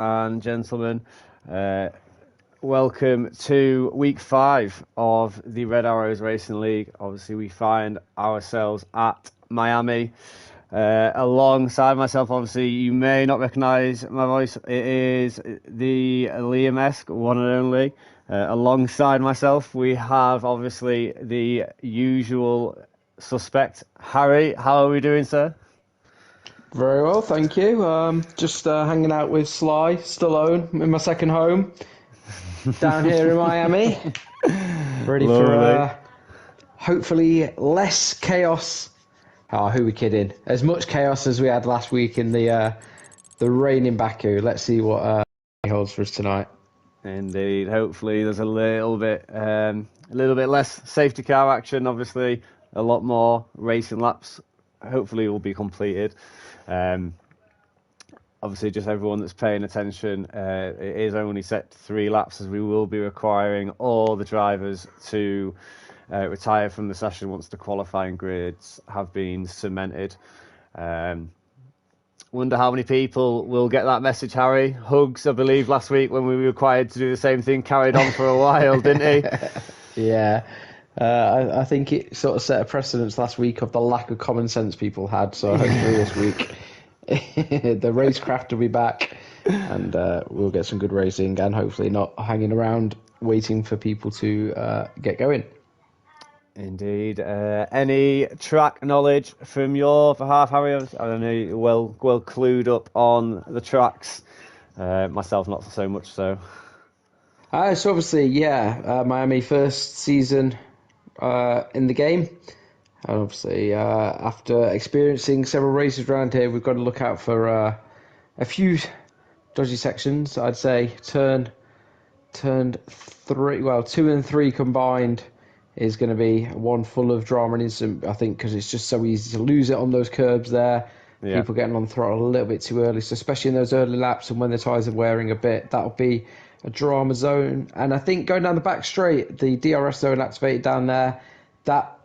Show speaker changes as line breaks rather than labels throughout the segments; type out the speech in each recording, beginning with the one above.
and gentlemen. Welcome to week 5 of the Red Arrows Racing League. Obviously, we find ourselves at Miami. Alongside myself, obviously, you may not recognise my voice. It is the Liam-esque one and only. Alongside myself, we have obviously the usual suspect, Harry. How are we doing, sir?
Very well, thank you. Just hanging out with Sly Stallone in my second home down here in Miami. Ready for hopefully less chaos. Oh, who are we kidding? As much chaos as we had last week in the rain in Baku. Let's see what he holds for us tonight.
Indeed. Hopefully, there's a little bit less safety car action. Obviously, a lot more racing laps. Hopefully, will be completed. Obviously, just everyone that's paying attention, it is only set to 3 laps, as we will be requiring all the drivers to retire from the session once the qualifying grids have been cemented. Wonder how many people will get that message, Harry. Hugs, I believe, last week when we were required to do the same thing, carried on for a while, didn't he?
Yeah. I think it sort of set a precedence last week of the lack of common sense people had. So hopefully this week the racecraft will be back and we'll get some good racing and hopefully not hanging around waiting for people to get going.
Indeed. Any track knowledge from your behalf, Harry? I don't know, you're well clued up on the tracks. Myself, not so much so.
So obviously, Miami first season in the game. And obviously, after experiencing several races around here, we've got to look out for a few dodgy sections. I'd say turn 3, well, 2 and 3 combined is going to be one full of drama and incident, I think, because it's just so easy to lose it on those curbs there. Yeah. People getting on the throttle a little bit too early, so especially in those early laps and when the tyres are wearing a bit, that'll be a drama zone. And I think going down the back straight, the DRS zone activated down there, that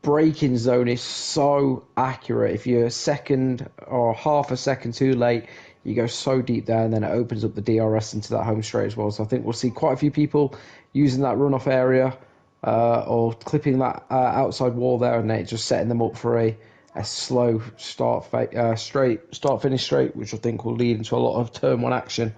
braking zone is so accurate. If you're a second or half a second too late, you go so deep there, and then it opens up the DRS into that home straight as well. So I think we'll see quite a few people using that runoff area or clipping that outside wall there, and then just setting them up for a slow start finish straight, which I think will lead into a lot of turn 1 action.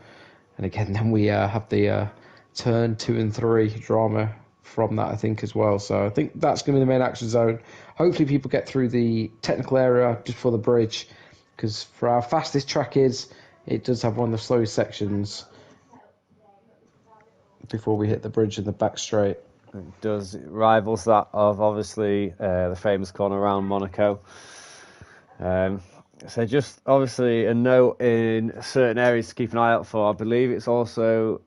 And again, then we have the turn 2 and 3 drama from that, I think, as well. So I think that's going to be the main action zone. Hopefully people get through the technical area just before the bridge, because for our fastest track it does have one of the slowest sections before we hit the bridge in the back straight.
It does. It rivals that of, obviously, the famous corner around Monaco. So just, obviously, a note in certain areas to keep an eye out for. I believe it's also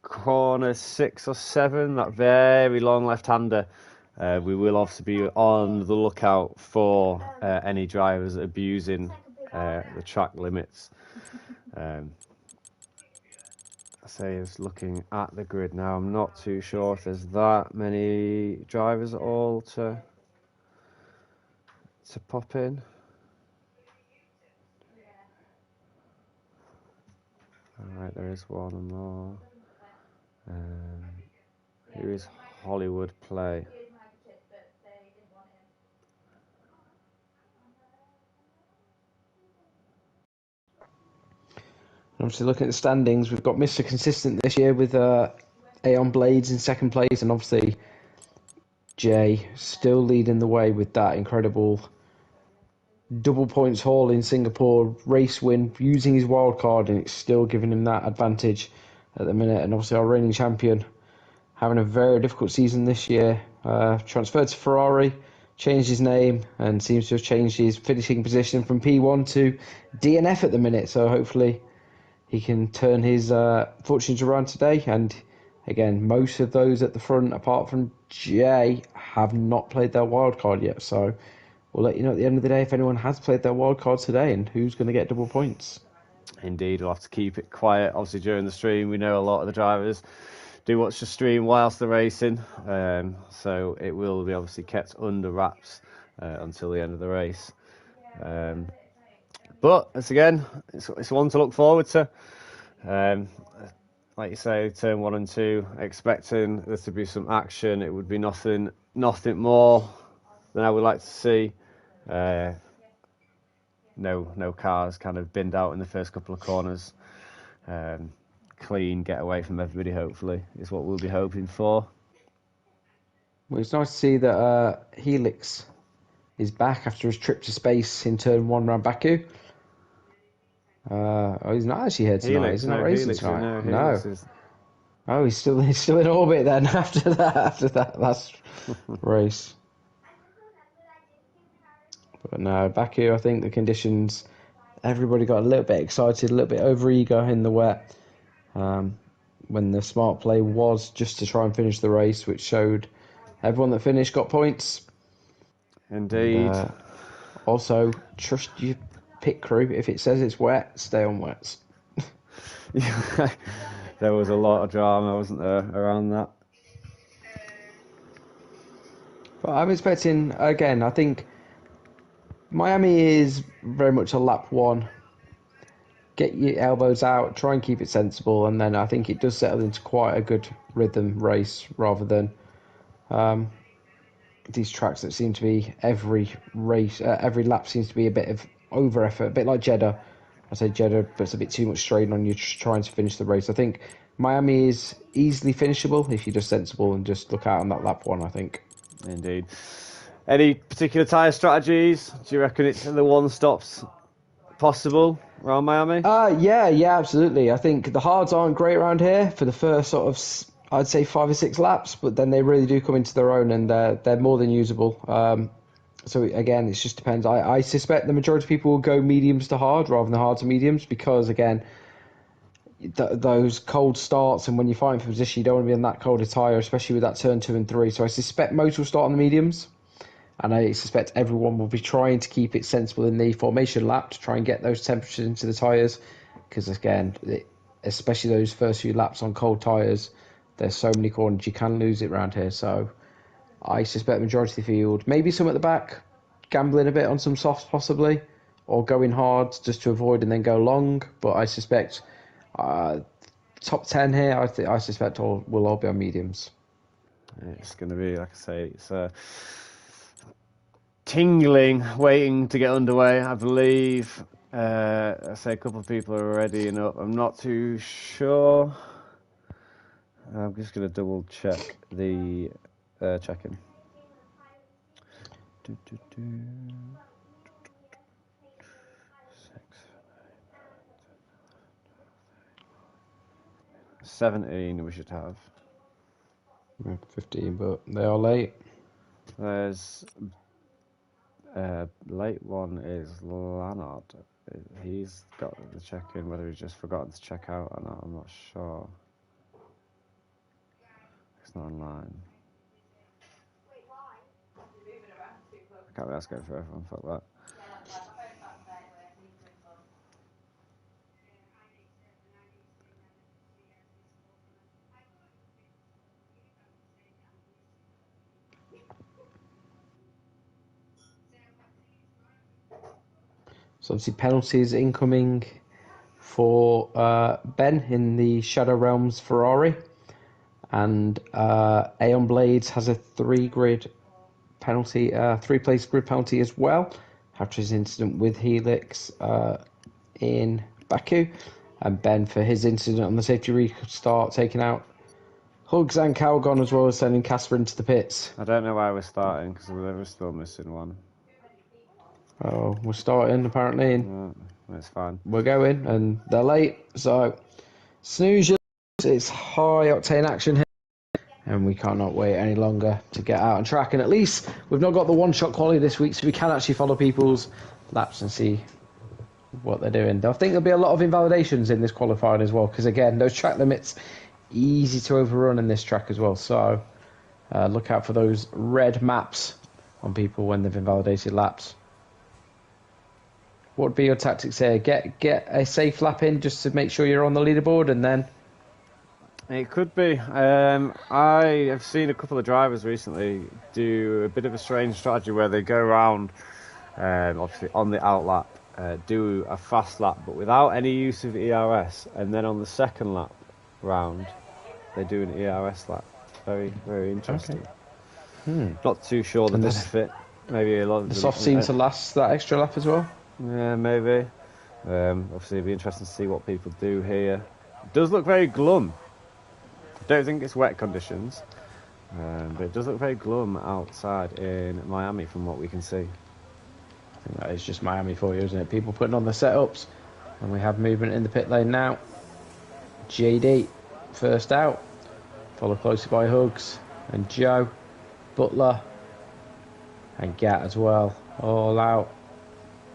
corner 6 or 7, that very long left-hander. We will obviously be on the lookout for any drivers abusing the track limits. I say, is looking at the grid now. I'm not too sure if there's that many drivers at all to pop in. All right, there is one more. Who is Hollywood Play?
Obviously, looking at the standings, we've got Mr. Consistent this year with Aeon Blades in second place, and obviously Jay still leading the way with that incredible double points haul in Singapore race win using his wild card, and it's still giving him that advantage at the minute. And obviously our reigning champion having a very difficult season this year, transferred to Ferrari, changed his name, and seems to have changed his finishing position from P1 to DNF at the minute. So hopefully he can turn his fortunes around today. And again, most of those at the front, apart from Jay, have not played their wild card yet. So we'll let you know at the end of the day if anyone has played their wild card today and who's going to get double points.
Indeed, we'll have to keep it quiet. Obviously, during the stream, we know a lot of the drivers do watch the stream whilst they're racing, so it will be obviously kept under wraps until the end of the race. But it's one to look forward to. Um, like you say, turn 1 and 2, expecting there to be some action. It would be nothing more than I would like to see. No cars kind of binned out in the first couple of corners. Clean getaway from everybody, hopefully, is what we'll be hoping for.
Well, it's nice to see that Helix is back after his trip to space in turn 1 around Baku. He's not actually here tonight. He's not racing tonight. No. Oh, he's still in orbit then after that last race. But no, Baku, I think the conditions, everybody got a little bit excited, a little bit overeager in the wet. When the smart play was just to try and finish the race, which showed everyone that finished got points.
Indeed.
And, also, trust your pit crew. If it says it's wet, stay on wets.
There was a lot of drama, wasn't there, around that?
But I'm expecting, again, I think Miami is very much a lap 1. Get your elbows out, try and keep it sensible, and then I think it does settle into quite a good rhythm race rather than these tracks that seem to be every lap seems to be a bit of over effort, a bit like Jeddah. I say Jeddah, but it's a bit too much strain on you trying to finish the race. I think Miami is easily finishable if you're just sensible and just look out on that lap 1, I think.
Indeed. Any particular tyre strategies? Do you reckon it's the one stops possible around Miami?
Yeah, absolutely. I think the hards aren't great around here for the first sort of, I'd say 5 or 6 laps, but then they really do come into their own and they're more than usable. So again, it just depends. I suspect the majority of people will go mediums to hard rather than hard to mediums because, again, those cold starts and when you're fighting for position, you don't want to be in that colder tyre, especially with that turn 2 and 3. So I suspect most will start on the mediums. And I suspect everyone will be trying to keep it sensible in the formation lap to try and get those temperatures into the tyres. Because, again, especially those first few laps on cold tyres, there's so many corners, you can lose it around here. So I suspect the majority of the field, maybe some at the back, gambling a bit on some softs possibly, or going hard just to avoid and then go long. But I suspect top 10 here, I suspect will all be on mediums.
It's going to be, like I say, it's tingling, waiting to get underway. I believe, I say a couple of people are ready and up. I'm not too sure. I'm just going to double check the check-in. Do, do, do. 17 we should have.
15, but they are late.
There's late one is Lannard. He's got the check-in, whether he's just forgotten to check out or not, I'm not sure. It's not online. I can't be asking for everyone, fuck that.
So obviously penalties incoming for Ben in the Shadow Realms Ferrari, and Aeon Blades has a 3-grid penalty, 3-place grid penalty as well after his incident with Helix in Baku, and Ben for his incident on the safety restart taking out Hugs and Calgon as well as sending Casper into the pits.
I don't know why we're starting because we're still missing one.
Oh, we're starting apparently, and
that's fine.
We're going, and they're late, so snooze. It's high octane action here, and we cannot wait any longer to get out on track. And at least we've not got the one-shot quality this week, so we can actually follow people's laps and see what they're doing. I think there'll be a lot of invalidations in this qualifying as well, because again, those track limits easy to overrun in this track as well. So look out for those red maps on people when they've invalidated laps. What would be your tactics here? Get a safe lap in just to make sure you're on the leaderboard, and then...
It could be. I have seen a couple of drivers recently do a bit of a strange strategy where they go around, obviously on the outlap, do a fast lap, but without any use of ERS, and then on the second lap round, they do an ERS lap. Very, very interesting.
Okay.
Not too sure the benefit. Maybe a lot of
the soft seems to last that extra lap as well.
Yeah, maybe. Obviously, it'd be interesting to see what people do here. It does look very glum. I don't think it's wet conditions, but it does look very glum outside in Miami from what we can see.
I think that is just Miami for you, isn't it? People putting on the setups, and we have movement in the pit lane now. JD first out, followed closely by Hugs and Joe, Butler, and Gat as well, all out.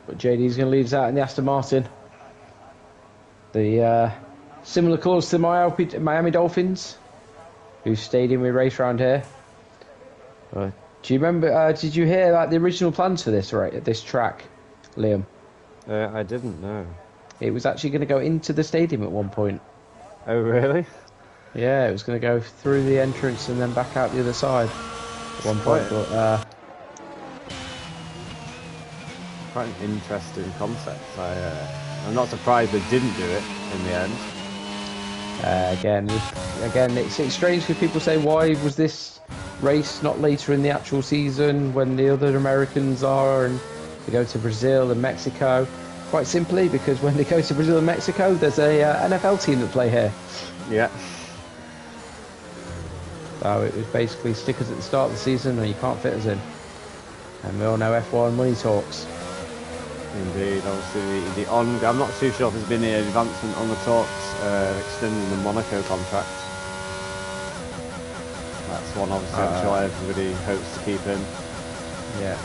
But JD's going to lead us out in the Aston Martin. The similar colours to the Miami Dolphins, whose stadium we race around here. Do you remember? Did you hear the original plans for this track, Liam?
I didn't know.
It was actually going to go into the stadium at one point.
Oh, really?
Yeah, it was going to go through the entrance and then back out the other side at one point. But
quite an interesting concept. I'm not surprised they didn't do it in the end.
Again, it's strange because people say, why was this race not later in the actual season when the other Americans are, and they go to Brazil and Mexico? Quite simply because when they go to Brazil and Mexico, there's a NFL team that play here.
Yeah.
So it was basically stickers at the start of the season, and you can't fit us in. And we all know F1 money talks.
Indeed, obviously I'm not too sure if there's been any advancement on the talks extending the Monaco contract. That's one obviously I'm sure everybody hopes to keep in.
Yeah.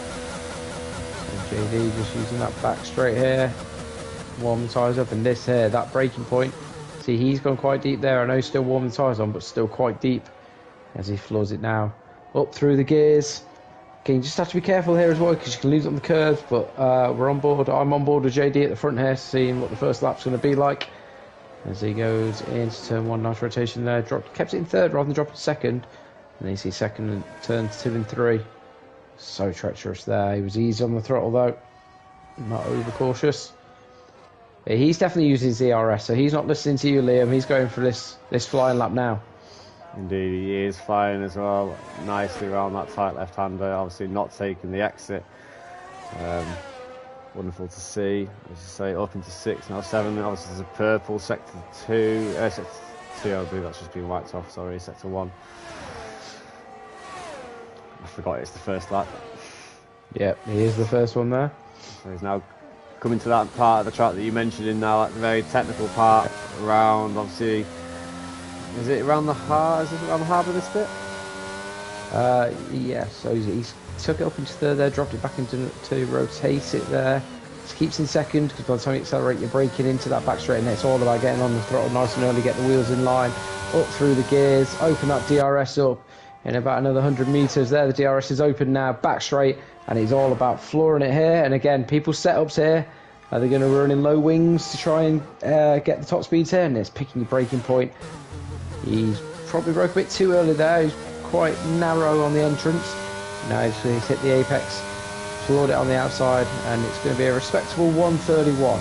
And JD just using that back straight here, warm the tyres up, and this here, that braking point. See, he's gone quite deep there. I know he's still warming the tyres on, but still quite deep as he floors it now. Up through the gears. Okay, you just have to be careful here as well because you can lose it on the curves, but we're on board. I'm on board with JD at the front here, seeing what the first lap's going to be like as he goes into turn 1. Nice rotation there. Kept it in third rather than dropping second. And then you see second and turns 2 and 3. So treacherous there. He was easy on the throttle though, not over cautious. But he's definitely using his ERS, so he's not listening to you, Liam. He's going for this flying lap now.
Indeed, he is flying as well, nicely around that tight left-hander, obviously not taking the exit. Wonderful to see. As you say, up into 6, now 7, obviously there's a purple, sector 2, sector 2, I believe that's just been wiped off, sorry, sector 1. I forgot it's the first lap.
Yep, he is the first one there.
So he's now coming to that part of the track that you mentioned in now, that very technical part, around, obviously. Is it around the harbour this bit?
Yeah, so he's took it up into third there, dropped it back into to rotate it there. Just keeps in second because by the time you accelerate, you're braking into that back straight, and it's all about getting on the throttle nice and early, get the wheels in line, up through the gears, open that DRS up in about another 100 metres there. The DRS is open now, back straight, and he's all about flooring it here. And again, people's setups here. Are they going to run in low wings to try and get the top speeds here? And it's picking a braking point. He's probably broke a bit too early there. He's quite narrow on the entrance. Now he's hit the apex, floored it on the outside, and it's going to be a respectable 131.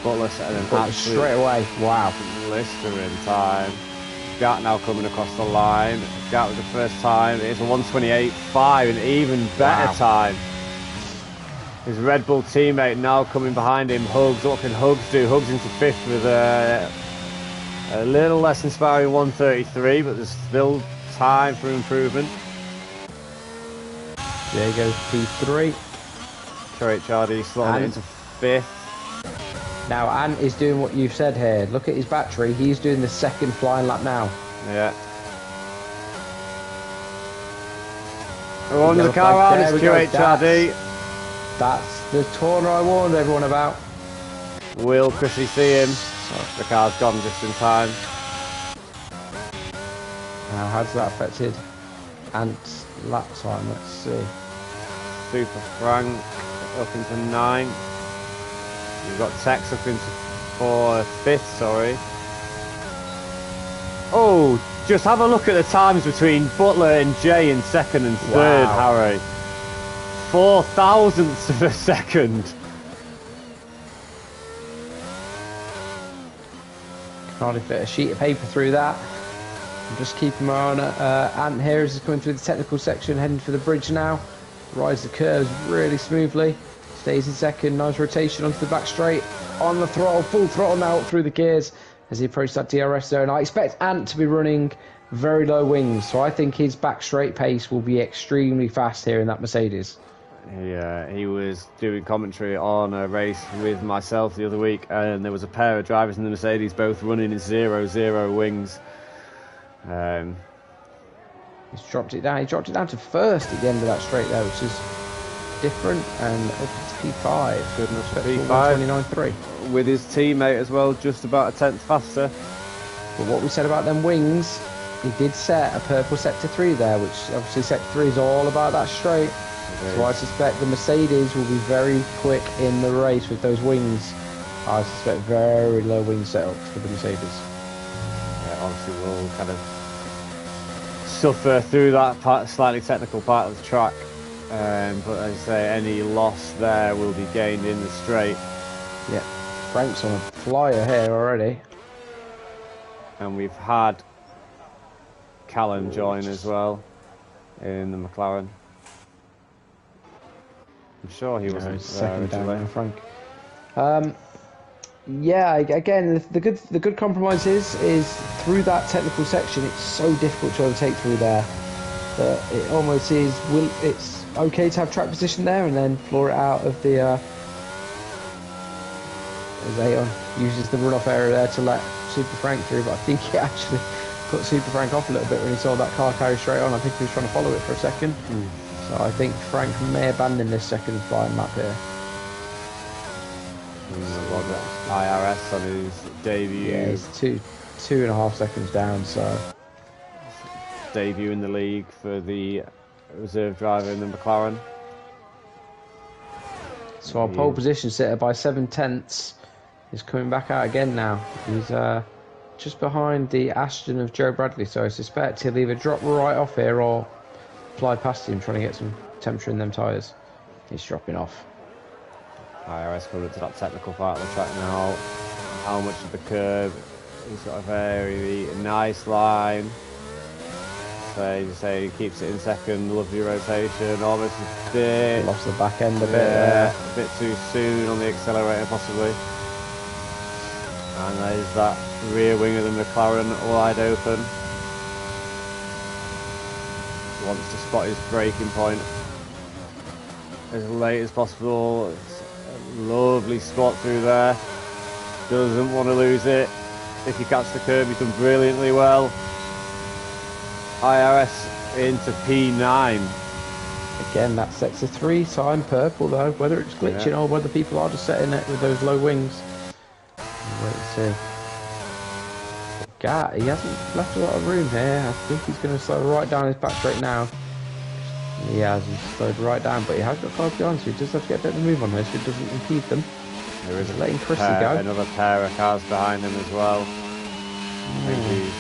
Butler setting an absolute
straight away. Wow.
Lister in time. Gat now coming across the line. Gat with the first time. It's a 128.5, an even better time. His Red Bull teammate now coming behind him. Hugs, what can Hugs do? Hugs into 5th with a little less inspiring 133, but there's still time for improvement.
There goes P3.
HRD slotting it into 5th.
Now Ant is doing what you've said here. Look at his battery. He's doing the second flying lap now.
Yeah. On the car out, it's QHRD.
That's the corner I warned everyone about.
Will Chrissy see him? The car's gone just in time.
Now, how's that affected Ant's lap time? Let's see.
Super Frank up into 9th. You've got Tex up into 5th, sorry. Oh, just have a look at the times between Butler and Jay in 2nd and 3rd, Harry. 4 thousandths of a second.
Can hardly fit a sheet of paper through that. I'm just keeping my eye on it. Ant here is coming through the technical section, heading for the bridge now. Rides the curves really smoothly. Stays in second. Nice rotation onto the back straight. On the throttle, full throttle now through the gears as he approaches that DRS zone. I expect Ant to be running very low wings, so I think his back straight pace will be extremely fast here in that Mercedes.
Yeah, he was doing commentary on a race with myself the other week, and there was a pair of drivers in the Mercedes both running in 0-0 wings.
He's dropped it down. He dropped it down to first at the end of that straight there, which is different, and up to P5.
Good enough for P5.
29.3.
With his teammate as well, just about a tenth faster.
But what we said about them wings, he did set a purple sector 3 there, which obviously sector 3 is all about that straight. So I suspect the Mercedes will be very quick in the race with those wings. I suspect very low wing setups for the Mercedes.
Yeah, obviously we'll kind of suffer through that slightly technical part of the track. But as I say, any loss there will be gained in the straight.
Yeah, Frank's on a flyer here already.
And we've had Callum join as well in the McLaren. I'm sure he wasn't
second down now, Frank. Yeah, again, the good compromise is through that technical section. It's so difficult to overtake through there that it almost is. It's okay to have track position there and then floor it out of the. As Aon uses the runoff area there to let Super Frank through, but I think he actually put Super Frank off a little bit when he saw that car carry straight on. I think he was trying to follow it for a second. So I think Frank may abandon this second flying map here.
IRS on his debut.
Yeah, he's 2.5 seconds down, so.
Debut in the league for the reserve driver in the McLaren.
So our pole position sitter by 7 tenths is coming back out again now. He's just behind the Ashton of Joe Bradley, so I suspect he'll either drop right off here or fly past him trying to get some temperature in them tyres. He's dropping off.
IRS coming up to that technical part of the track now. How much of the curve? He's got a very nice line. So you say he keeps it in second, lovely rotation, almost a bit.
Lost the back end a bit
there. A bit too soon on the accelerator possibly. And there's that rear wing of the McLaren wide open. Wants to spot his braking point as late as possible. It's a lovely spot through there. Doesn't want to lose it. If you catch the curve, he's done brilliantly well. IRS into P9.
Again, that sector 3 time purple though, whether it's glitching or whether people are just setting it with those low wings. Wait and see. Gat, he hasn't left a lot of room here. I think he's going to slow right down his back straight now. He has, he's slowed right down, but he has got cars behind, so he does have to get a bit of a move on this so it doesn't impede them.
There is
letting Chrissy go.
Another pair of cars behind him as well. I think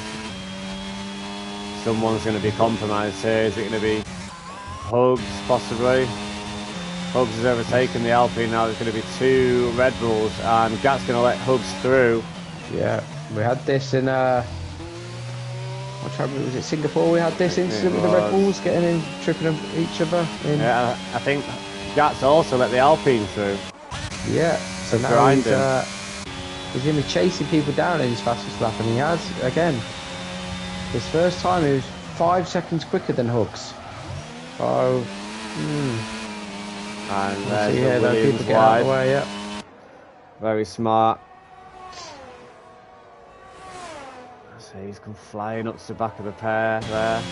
someone's going to be compromised here. Is it going to be Hugs, possibly? Hugs has overtaken the Alpine now. There's going to be 2 Red Bulls, and Gat's going to let Hugs through.
Yeah, we had this in was it Singapore? We had this incident with the Red Bulls getting in, tripping each other.
Yeah, I think Gat's also let the Alpine through.
Yeah, so now he's going to be chasing people down in his fastest lap, and he has again. His first time he was 5 seconds quicker than Hugs. Oh,
and there's the Williams
people get out of the way. Yeah,
very smart. So he's come flying up to the back of the pair there.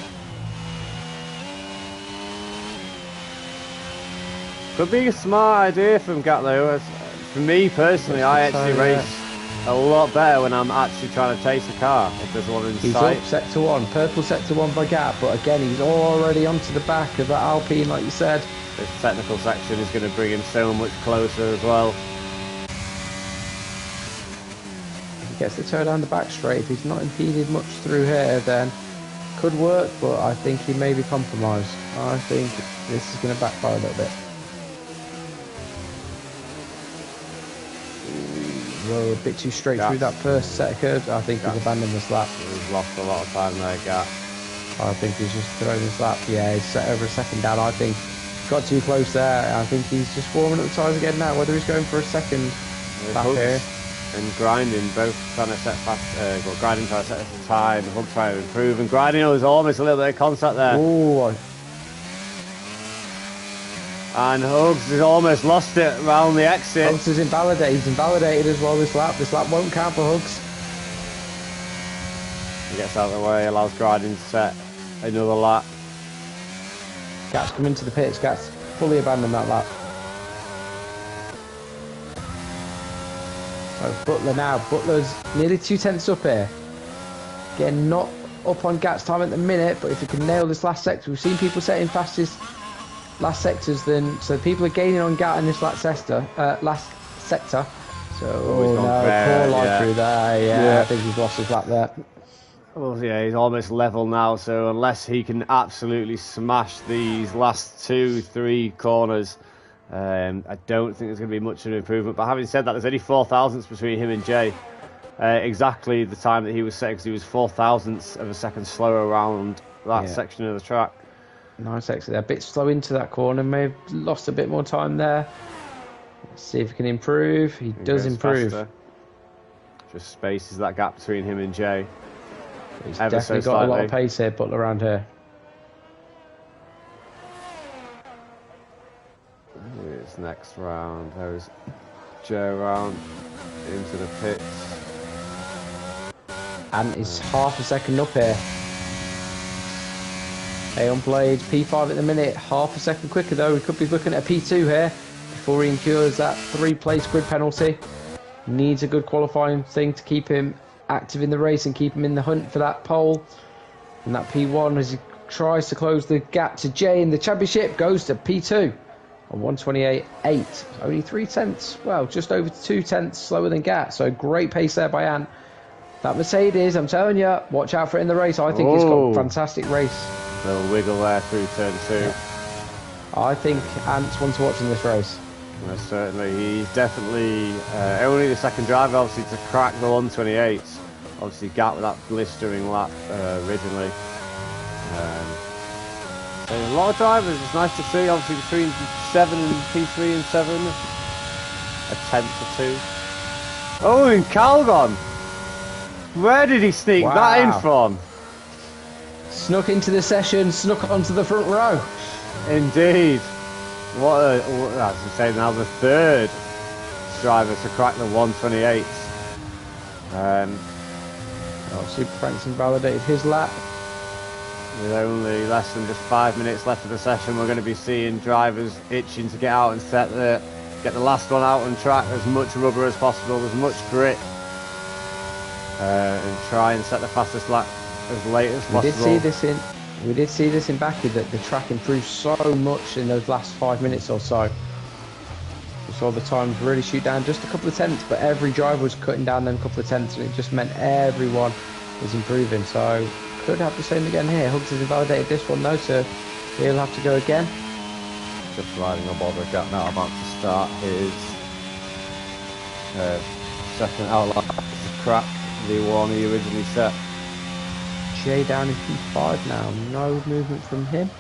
Could be a smart idea from Gat though. For me personally, I actually race a lot better when I'm actually trying to chase a car. If there's one in sight.
He's up sector 1, purple sector 1 by Gat, but again he's already onto the back of that Alpine, like you said.
This technical section is going to bring him so much closer as well.
He gets the toe down the back straight. If he's not impeded much through here, then could work, but I think he may be compromised. I think this is going to backfire a little bit. Well, a bit too straight through that first set of curves. I think he's abandoned this lap.
He's lost a lot of time there, Gat.
I think he's just thrown this lap. Yeah, he's set over a second down. I think got too close there. I think he's just warming up the tyres again now. Whether he's going for a second lap here.
And grinding, both trying to set fast, grinding trying to set the time, Hug trying to improve, and grinding was almost a little bit of contact there.
Ooh.
And Hugs has almost lost it around the exit.
Hugs is invalidated. He's invalidated as well this lap. This lap won't count for Hugs.
He gets out of the way, allows grinding to set another lap.
Gat's come into the pits. Gat's fully abandoned that lap. So Butler now. Butler's nearly 2/10 up here. Again, not up on Gat's time at the minute, but if he can nail this last sector, we've seen people setting fastest last sectors, then so people are gaining on Gat in this last sector. So poor line through there. Yeah, I think he's lost his lap there.
Well, yeah, he's almost level now. So unless he can absolutely smash these last 2-3 corners, I don't think there's going to be much of an improvement. But having said that, there's only 4 thousandths between him and Jay. Exactly the time that he was set, because he was 4 thousandths of a second slower around that section of the track.
Nice exit there. A bit slow into that corner. May have lost a bit more time there. Let's see if he can improve. He does improve.
Faster. Just spaces that gap between him and Jay.
He's definitely got a lot of pace here, Butler, around here.
Here's next round. There's Joe around into the pits.
And he's half a second up here. Aeon Blade, P5 at the minute, half a second quicker though. We could be looking at a P2 here before he incurs that 3-place grid penalty. Needs a good qualifying thing to keep him active in the race and keep him in the hunt for that pole. And that P1, as he tries to close the gap to Jay in the championship, goes to P2 on 1:28.8. Only 3/10, well, just over 2/10 slower than Gat. So great pace there by Ant. That Mercedes, I'm telling you, watch out for it in the race. I think he's got a fantastic race.
Little wiggle there through turn 2.
Yeah. I think Ant's one to watch in this race.
Most certainly. He's definitely only the second driver, obviously, to crack the 1:28. Obviously, Gat with that blistering lap originally. So a lot of drivers. It's nice to see, obviously, between P3 and 7. A tenth or 2. Oh, and Calgon! Where did he sneak that in from?
Snuck into the session, snuck onto the front row.
Indeed. As I say, now the third driver to crack the 1:28.
Super Frank's invalidated his lap.
With only less than just 5 minutes left of the session, we're going to be seeing drivers itching to get out and get the last one out on track, as much rubber as possible, as much grit, and try and set the fastest lap as late as possible.
We did see this in Baku, that the track improved so much in those last 5 minutes or so. We saw the times really shoot down just a couple of tenths, but every driver was cutting down them couple of tenths, and it just meant everyone was improving. So could have the same again here. Hugs has invalidated this one though, so he'll have to go again.
Just riding on board with Gat now, about to start his second outlap to crack the one he originally set.
Jay down in P5 now, no movement from him.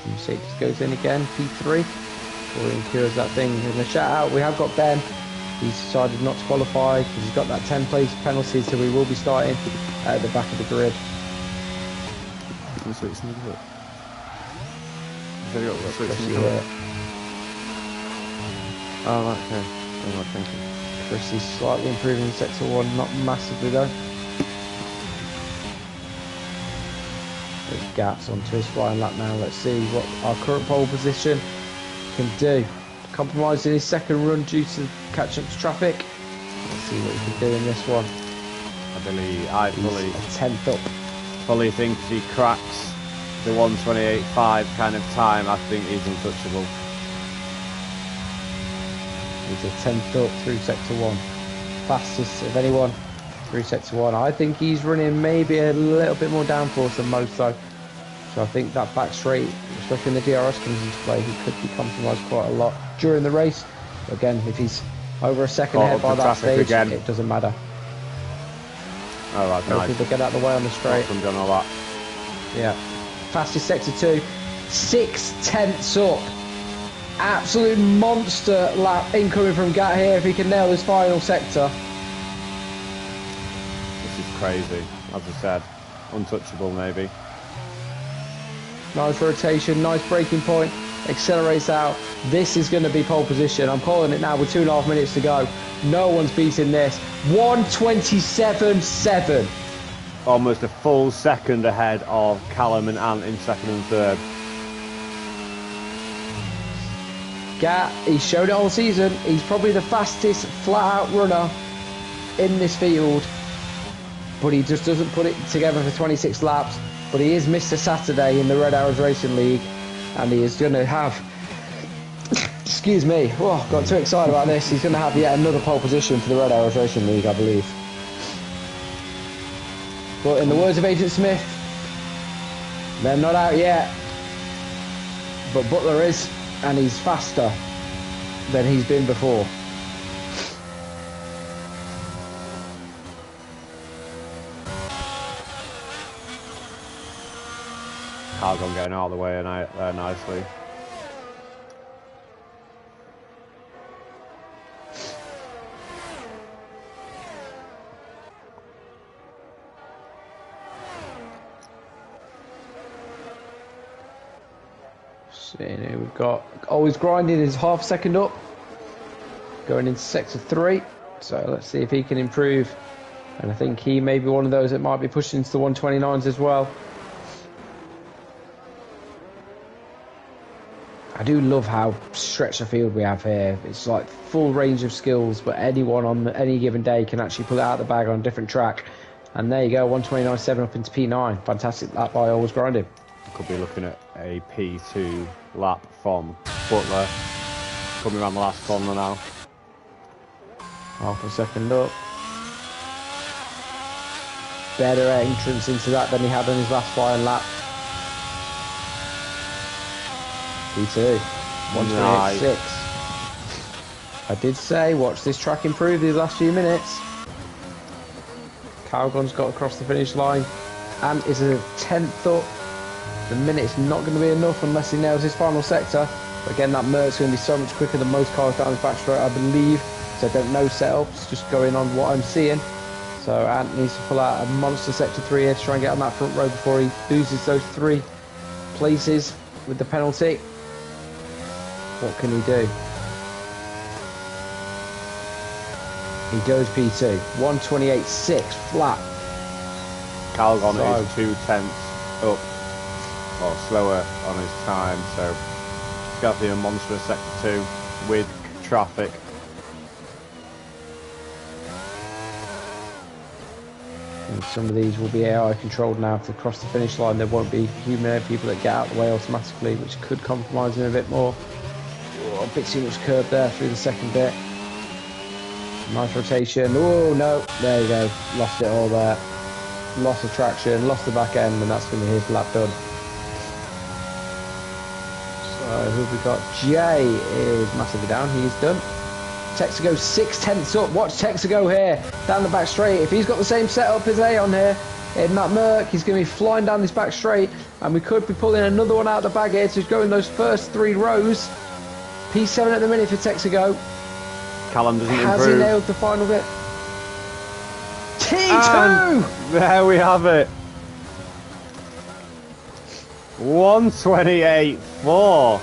Mercedes goes in again, P3, before he incurs that thing. In the shout out, we have got Ben. He's decided not to qualify because he's got that 10-place penalty, so we will be starting at the back of the grid.
Oh, okay. Oh, thank you.
Chris is slightly improving in sector 1, not massively though. There's gaps onto his flying lap now. Let's see what our current pole position can do. Compromising his second run due to catch up to traffic. Let's see what he can do in this one.
I fully
a tenth up.
Fully think if he cracks the 1:28.5 kind of time, I think he's untouchable.
He's a tenth up through sector 1. Fastest of anyone through sector 1. I think he's running maybe a little bit more downforce than most though. So I think that back straight, especially when the DRS comes into play, he could be compromised quite a lot during the race. But again, if he's Over a second ahead by that stage.
Again.
It doesn't matter.
Oh, that's nice.
People get out of the way on the straight.
Done all that.
Yeah. Fastest sector 2. 6/10 up. Absolute monster lap incoming from Gat here if he can nail his final sector.
This is crazy. As I said, untouchable maybe.
Nice rotation, nice braking point. Accelerates out. This is going to be pole position. I'm calling it now with 2.5 minutes to go. No one's beating this. 1:27.7.
Almost a full second ahead of Callum and Ant in second and third.
Gat, he's shown it all season. He's probably the fastest flat-out runner in this field. But he just doesn't put it together for 26 laps. But he is Mr. Saturday in the Red Arrows Racing League. And he is going to have... Excuse me. Oh, got too excited about this. He's going to have yet another pole position for the Red Arrows Racing League, I believe. But in the words of Agent Smith, they're not out yet. But Butler is, and he's faster than he's been before.
Calgon getting out of the way there nicely.
Here we've got always grinding is half a second up, going into sector 3. So let's see if he can improve. And I think he may be one of those that might be pushing into the 129s as well. I do love how stretched the field we have here. It's like full range of skills, but anyone on any given day can actually pull it out of the bag on a different track. And there you go, 129.7 up into P9. Fantastic lap by Always Grinding.
Could be looking at a P2 lap from Butler. Coming around the last corner now.
Half a second up. Better entrance into that than he had on his last flying lap. P2. 128.6. I did say, watch this track improve these last few minutes. Calgon's got across the finish line and is a 10th up. The minute's not going to be enough unless he nails his final sector. But again, that Merc's going to be so much quicker than most cars down his back straight, I believe. So I don't know setups, just going on what I'm seeing. So Ant needs to pull out a monster sector 3 here to try and get on that front row before he loses those 3 places with the penalty. What can he do? He goes P2. 128.6 flat.
Calgon is 2/10 up, or slower on his time, so it's got to be a monstrous sector 2 with traffic.
And some of these will be AI controlled now. To cross the finish line, there won't be human people that get out of the way automatically, which could compromise him a bit more. Oh, a bit too much curb there through the second bit. Nice rotation. Oh no, there you go. Lost it all there. Lost the traction, lost the back end, and that's going to be his lap done. So who have we got? Jay is massively down. He's done. Texago 6/10 up. Watch Texago here down the back straight. If he's got the same setup as Aon here in that Merc, he's going to be flying down this back straight, and we could be pulling another one out of the bag here to go in those first 3 rows. P7 at the minute for Texago.
Callum doesn't
improve. Has he nailed the final bit? T2!
And there we have it. 128.4.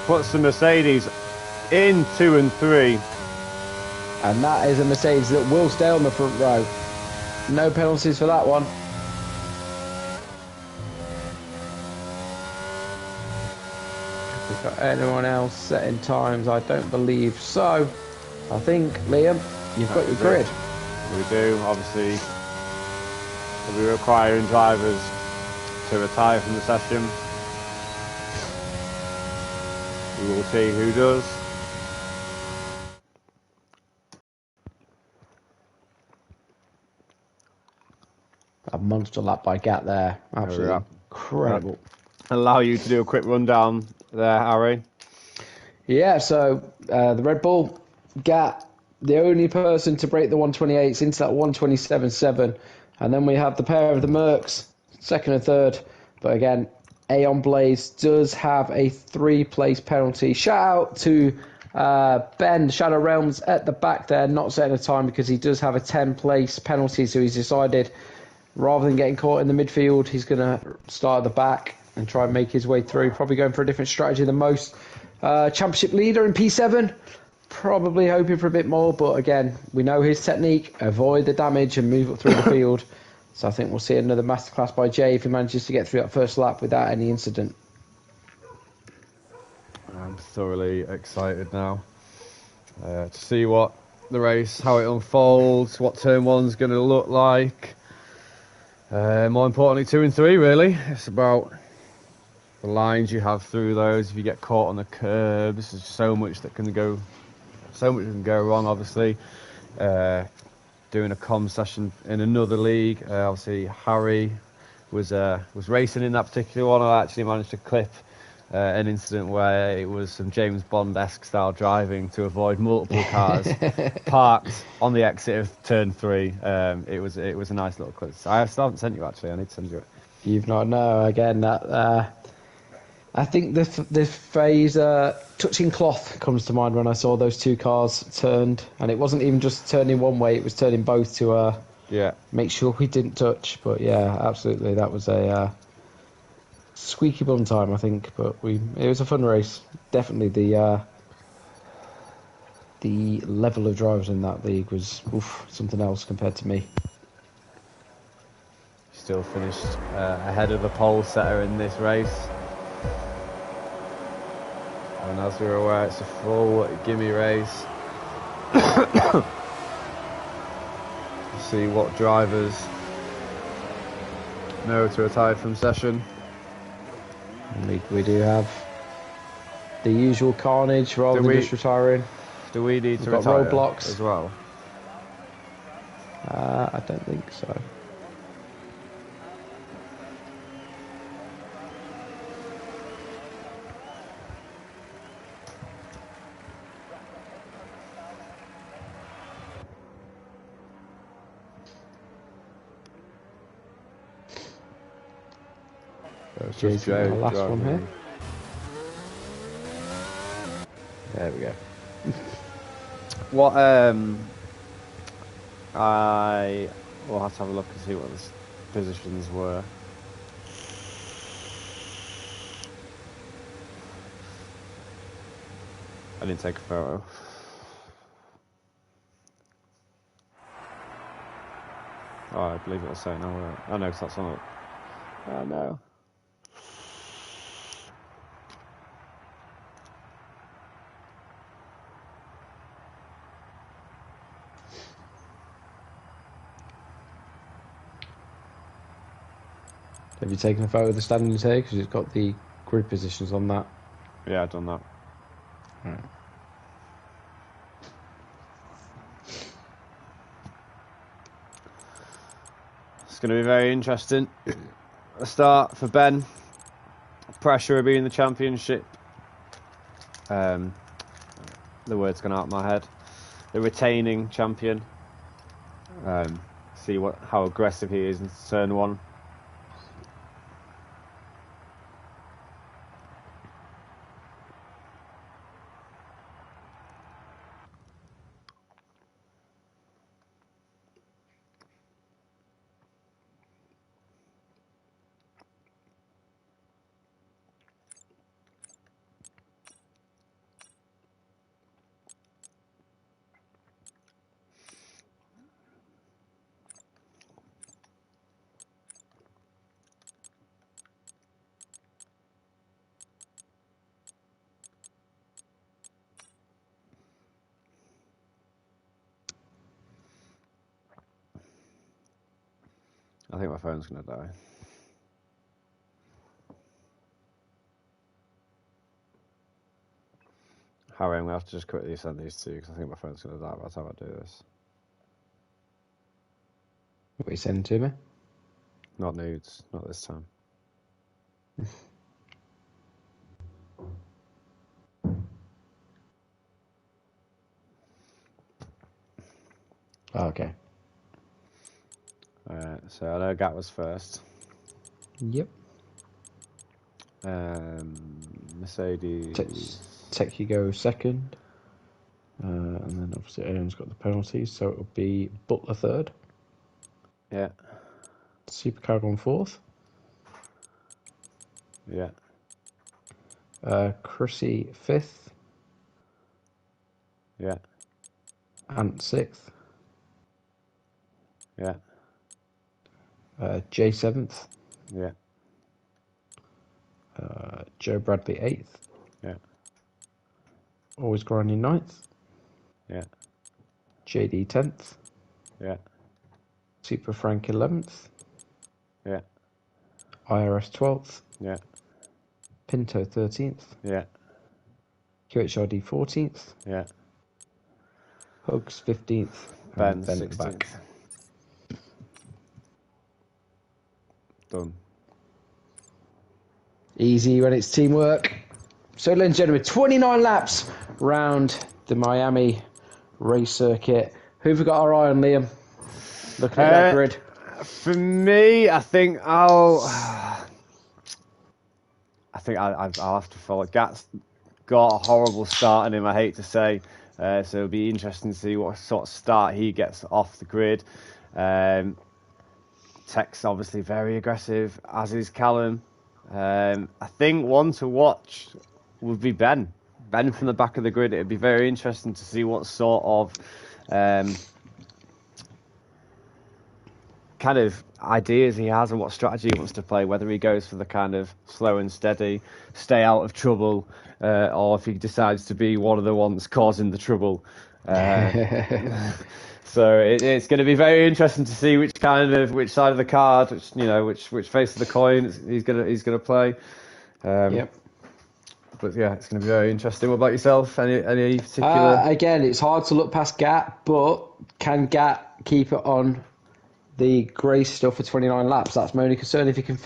Puts the Mercedes in 2 and 3.
And that is a Mercedes that will stay on the front row. No penalties for that one. Have we got anyone else setting times? I don't believe so. I think, Liam, you've got your grid.
We do, obviously. We'll be requiring drivers to retire from the session. We will see who does.
A monster lap by Gat there. Absolutely incredible.
Allow you to do a quick rundown there, Harry.
Yeah, so the Red Bull got the only person to break the 128s into that 127.7. And then we have the pair of the Mercs, second and third. But again, Aeon Blaze does have a 3-place penalty. Shout out to Ben Shadow Realms at the back there, not setting a time because he does have a 10-place penalty. So he's decided rather than getting caught in the midfield, he's going to start at the back and try and make his way through. Probably going for a different strategy than most. Championship leader in P7, probably hoping for a bit more, but again, we know his technique, avoid the damage and move up through the field. So I think we'll see another masterclass by Jay if he manages to get through that first lap without any incident.
I'm thoroughly excited now to see what the race, how it unfolds, what turn one's going to look like. More importantly, 2 and 3, really. It's about the lines you have through those. If you get caught on the curbs, there's so much that can go wrong. Obviously, doing a comm session in another league. Obviously, Harry was racing in that particular one. I actually managed to clip an incident where it was some James Bond-esque style driving to avoid multiple cars parked on the exit of turn 3. It was a nice little clip. I still haven't sent you, actually. I need to send you it.
You've not, no. Again, that I think the phrase touching cloth comes to mind when I saw those two cars turned, and it wasn't even just turning one way; it was turning both to make sure we didn't touch. But yeah, absolutely, that was a squeaky bum time, I think. But it was a fun race. Definitely the level of drivers in that league was something else compared to me.
Still finished ahead of the pole setter in this race. And as we're aware, it's a full gimme race. See what drivers know to retire from session.
We do have the usual carnage rather than just retiring.
Do we need to retire
roadblocks
as well?
I don't think so.
Just Joe
the last one here.
There we go. What I will have to have a look and see what the positions were. I didn't take a photo. Oh, I believe it was saying no. Oh no, because that's on it. Oh no.
Have you taken a photo of the standings here? Because it's got the grid positions on that.
Yeah, I've done that.
Right.
It's going to be very interesting. A start for Ben. Pressure of being the championship. The word's gone out of my head. The retaining champion. See how aggressive he is in turn 1. I think my phone's going to die. Harry, I'm going to have to just quickly send these two because I think my phone's going to die by the time I do this.
What are you sending to me?
Not nudes, not this time.
Okay.
So I know Gat was first.
Yep.
Mercedes.
Tekigo second. And then obviously Aaron's got the penalties, so it'll be Butler third.
Yeah.
Supercar on fourth.
Yeah.
Chrissy fifth.
Yeah.
Ant sixth.
Yeah.
Jay seventh.
Yeah.
Joe Bradley eighth.
Yeah.
Always grinding ninth.
Yeah.
JD 10th.
Yeah.
Super Frank 11th.
Yeah.
IRS 12th.
Yeah.
Pinto 13th.
Yeah.
QHRD 14th.
Yeah.
Hugs 15th.
Ben
at the
16th.
back.
Done.
Easy when it's teamwork. So, ladies and gentlemen, 29 laps round the Miami race circuit. Who've we got our eye on, Liam? Looking at that grid.
For me, I think I'll have to follow. Gat's got a horrible start in him, I hate to say. So it'll be interesting to see what sort of start he gets off the grid. Tech's obviously very aggressive, as is Callum. I think one to watch would be Ben. Ben from the back of the grid. It'd be very interesting to see what sort of kind of ideas he has and what strategy he wants to play, whether he goes for the kind of slow and steady, stay out of trouble, or if he decides to be one of the ones causing the trouble. So it's going to be very interesting to see which side of the card, which face of the coin he's going to play.
Yep.
But yeah, it's going to be very interesting. What about yourself? Any particular?
Again, it's hard to look past Gat, but can Gat keep it on the grey stuff for 29 laps? That's my only concern. If he can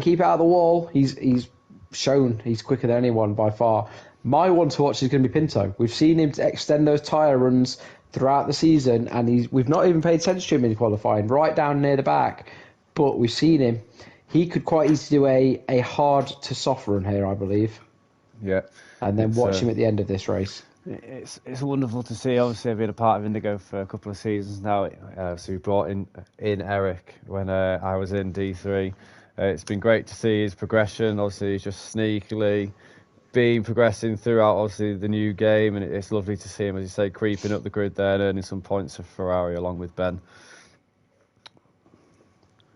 keep it out of the wall, he's shown he's quicker than anyone by far. My one to watch is going to be Pinto. We've seen him extend those tyre runs throughout the season, and we've not even paid attention to him in qualifying, right down near the back. But we've seen him. He could quite easily do a hard to soft run here, I believe.
Yeah.
And then watch him at the end of this race.
It's wonderful to see. Obviously, I've been a part of Indigo for a couple of seasons now. So we brought in Eric when I was in D3. It's been great to see his progression. Obviously, he's just sneakily been progressing throughout, obviously, the new game, and it's lovely to see him, as you say, creeping up the grid there and earning some points for Ferrari along with Ben.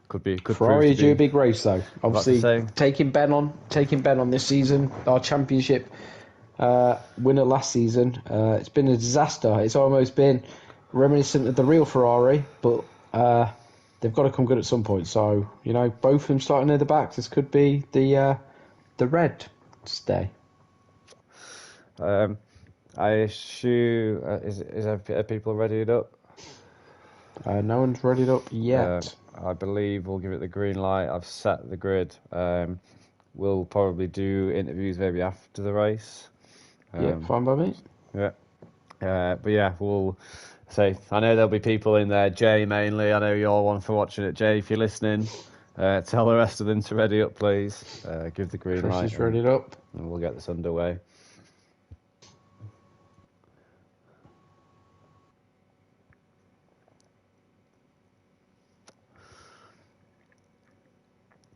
Could
Ferrari do a big race though. Obviously, taking Ben on this season, our championship winner last season. It's been a disaster. It's almost been reminiscent of the real Ferrari, but they've got to come good at some point. So both of them starting near the back. This could be the red stay.
I assume are people readied up?
No one's readied up yet.
I believe we'll give it the green light. I've set the grid. We'll probably do interviews maybe after the race.
Yeah, fine by me.
Yeah. But yeah, we'll say, I know there'll be people in there. Jay mainly, I know you're one for watching it. Jay, if you're listening, tell the rest of them to ready up, please. Give the green light.
Chris is readied up.
And we'll get this underway.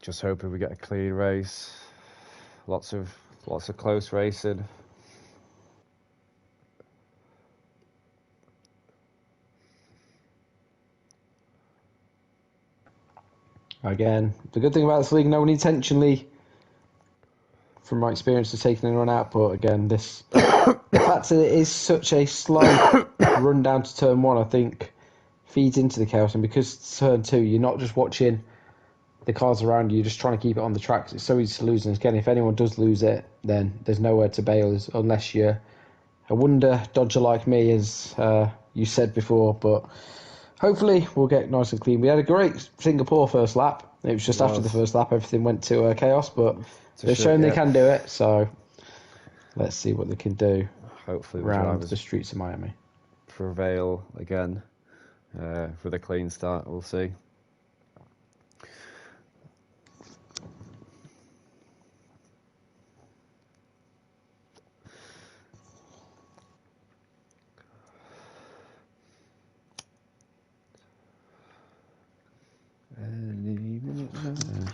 Just hoping we get a clean race. Lots of close racing.
Again, the good thing about this league, no one intentionally, from my experience, has taken anyone out. But again, the fact that it is such a slow run down to turn one, I think, feeds into the chaos. And because turn two, you're not just watching the cars around you, you're just trying to keep it on the tracks. It's so easy to lose. And again, if anyone does lose it, then there's nowhere to bail unless you're a wonder dodger like me, as you said before. But hopefully we'll get nice and clean. We had a great Singapore first lap. It was just after the first lap, everything went to chaos. But they've shown they can do it. So let's see what they can do.
Hopefully
around the streets of Miami.
Prevail again. with a clean start. We'll see.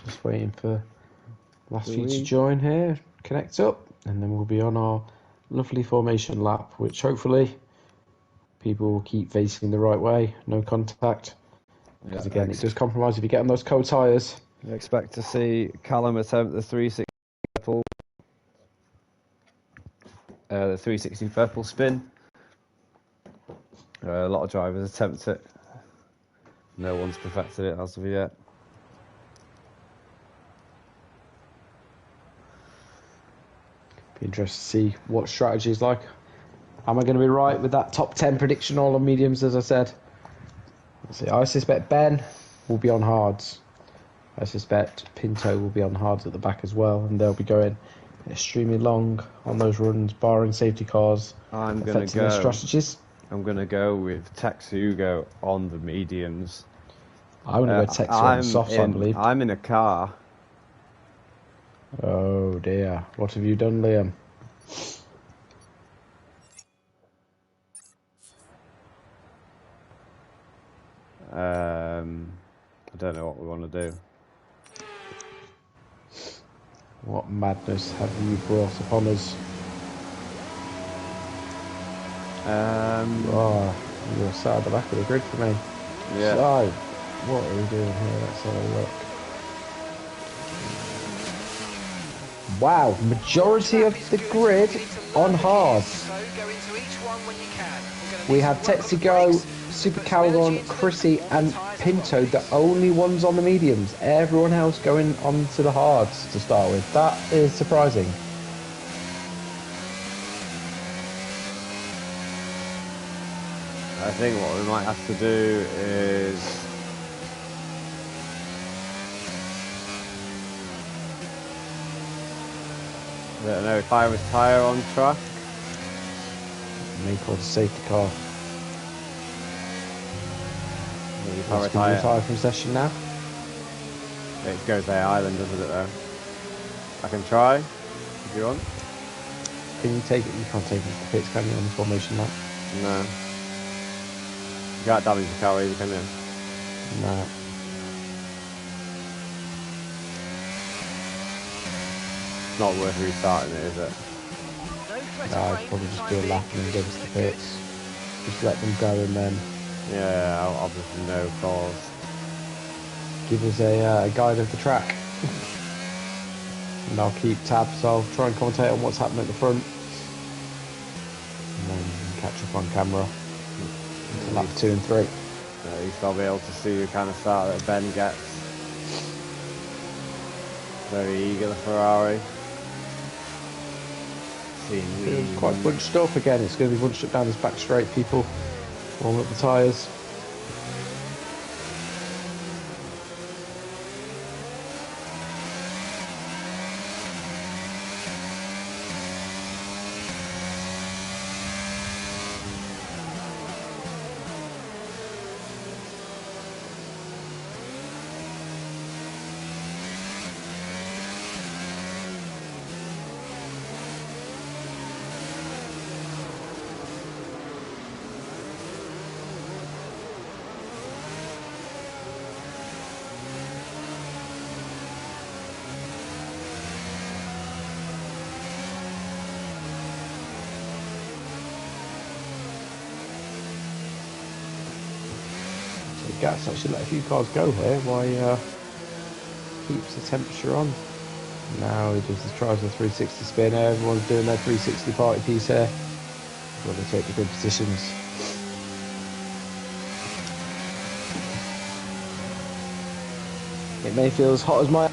Just waiting for last few to join here, connect up, and then we'll be on our lovely formation lap, which hopefully people will keep facing the right way, no contact. Because again, it does compromise if you get on those cold tyres.
I expect to see Callum attempt the 360 purple spin. A lot of drivers attempt it. No one's perfected it as of yet.
Be interested to see what strategy is like. Am I going to be right with that top 10 prediction all on mediums, as I said? Let's see. I suspect Ben will be on hards. I suspect Pinto will be on hards at the back as well, and they'll be going extremely long on those runs, barring safety cars.
I'm going to go. Strategies. I'm going to go with Texugo on the mediums.
I'm going to go Texugo on the softs, I believe.
I'm in a car.
Oh dear. What have you done, Liam?
I don't know what we want to do.
What madness have you brought upon us? You're sat at the back of the grid for me.
Yeah.
So, what are we doing here? Let's have a look. Wow, majority of the grid on hards. We have Texugo, Super Calgon, Chrissy and Pinto, the only ones on the mediums. Everyone else going on to the hards to start with. That is surprising.
I think what we might have to do is I don't know if I was tyre on track.
Make all the safety car.
Let's retire
from session now.
It goes Bay Island, doesn't it though? I can try if you want.
Can you take it? You can't take it to the pits, can you, on the formation lap?
No. You can't damage the car either, can you?
No.
It's not worth restarting it, is it?
No, I'd probably just do a lap and then go to the pits. Just let them go and then...
Yeah, obviously no cause.
Give us a guide of the track. And I'll keep tabs. I'll try and commentate on what's happening at the front. And then catch up on camera. Lap 2 and 3.
At least I'll be able to see the kind of start that Ben gets. Very eager, the Ferrari.
It's quite bunched up again. It's going to be bunched up down this back straight, people. Warm up the tyres. Gas actually let a few cars go here. Why keeps the temperature on? Now he just tries the 360 spin. Everyone's doing their 360 party piece here. Got to take the good positions. It may feel as hot as my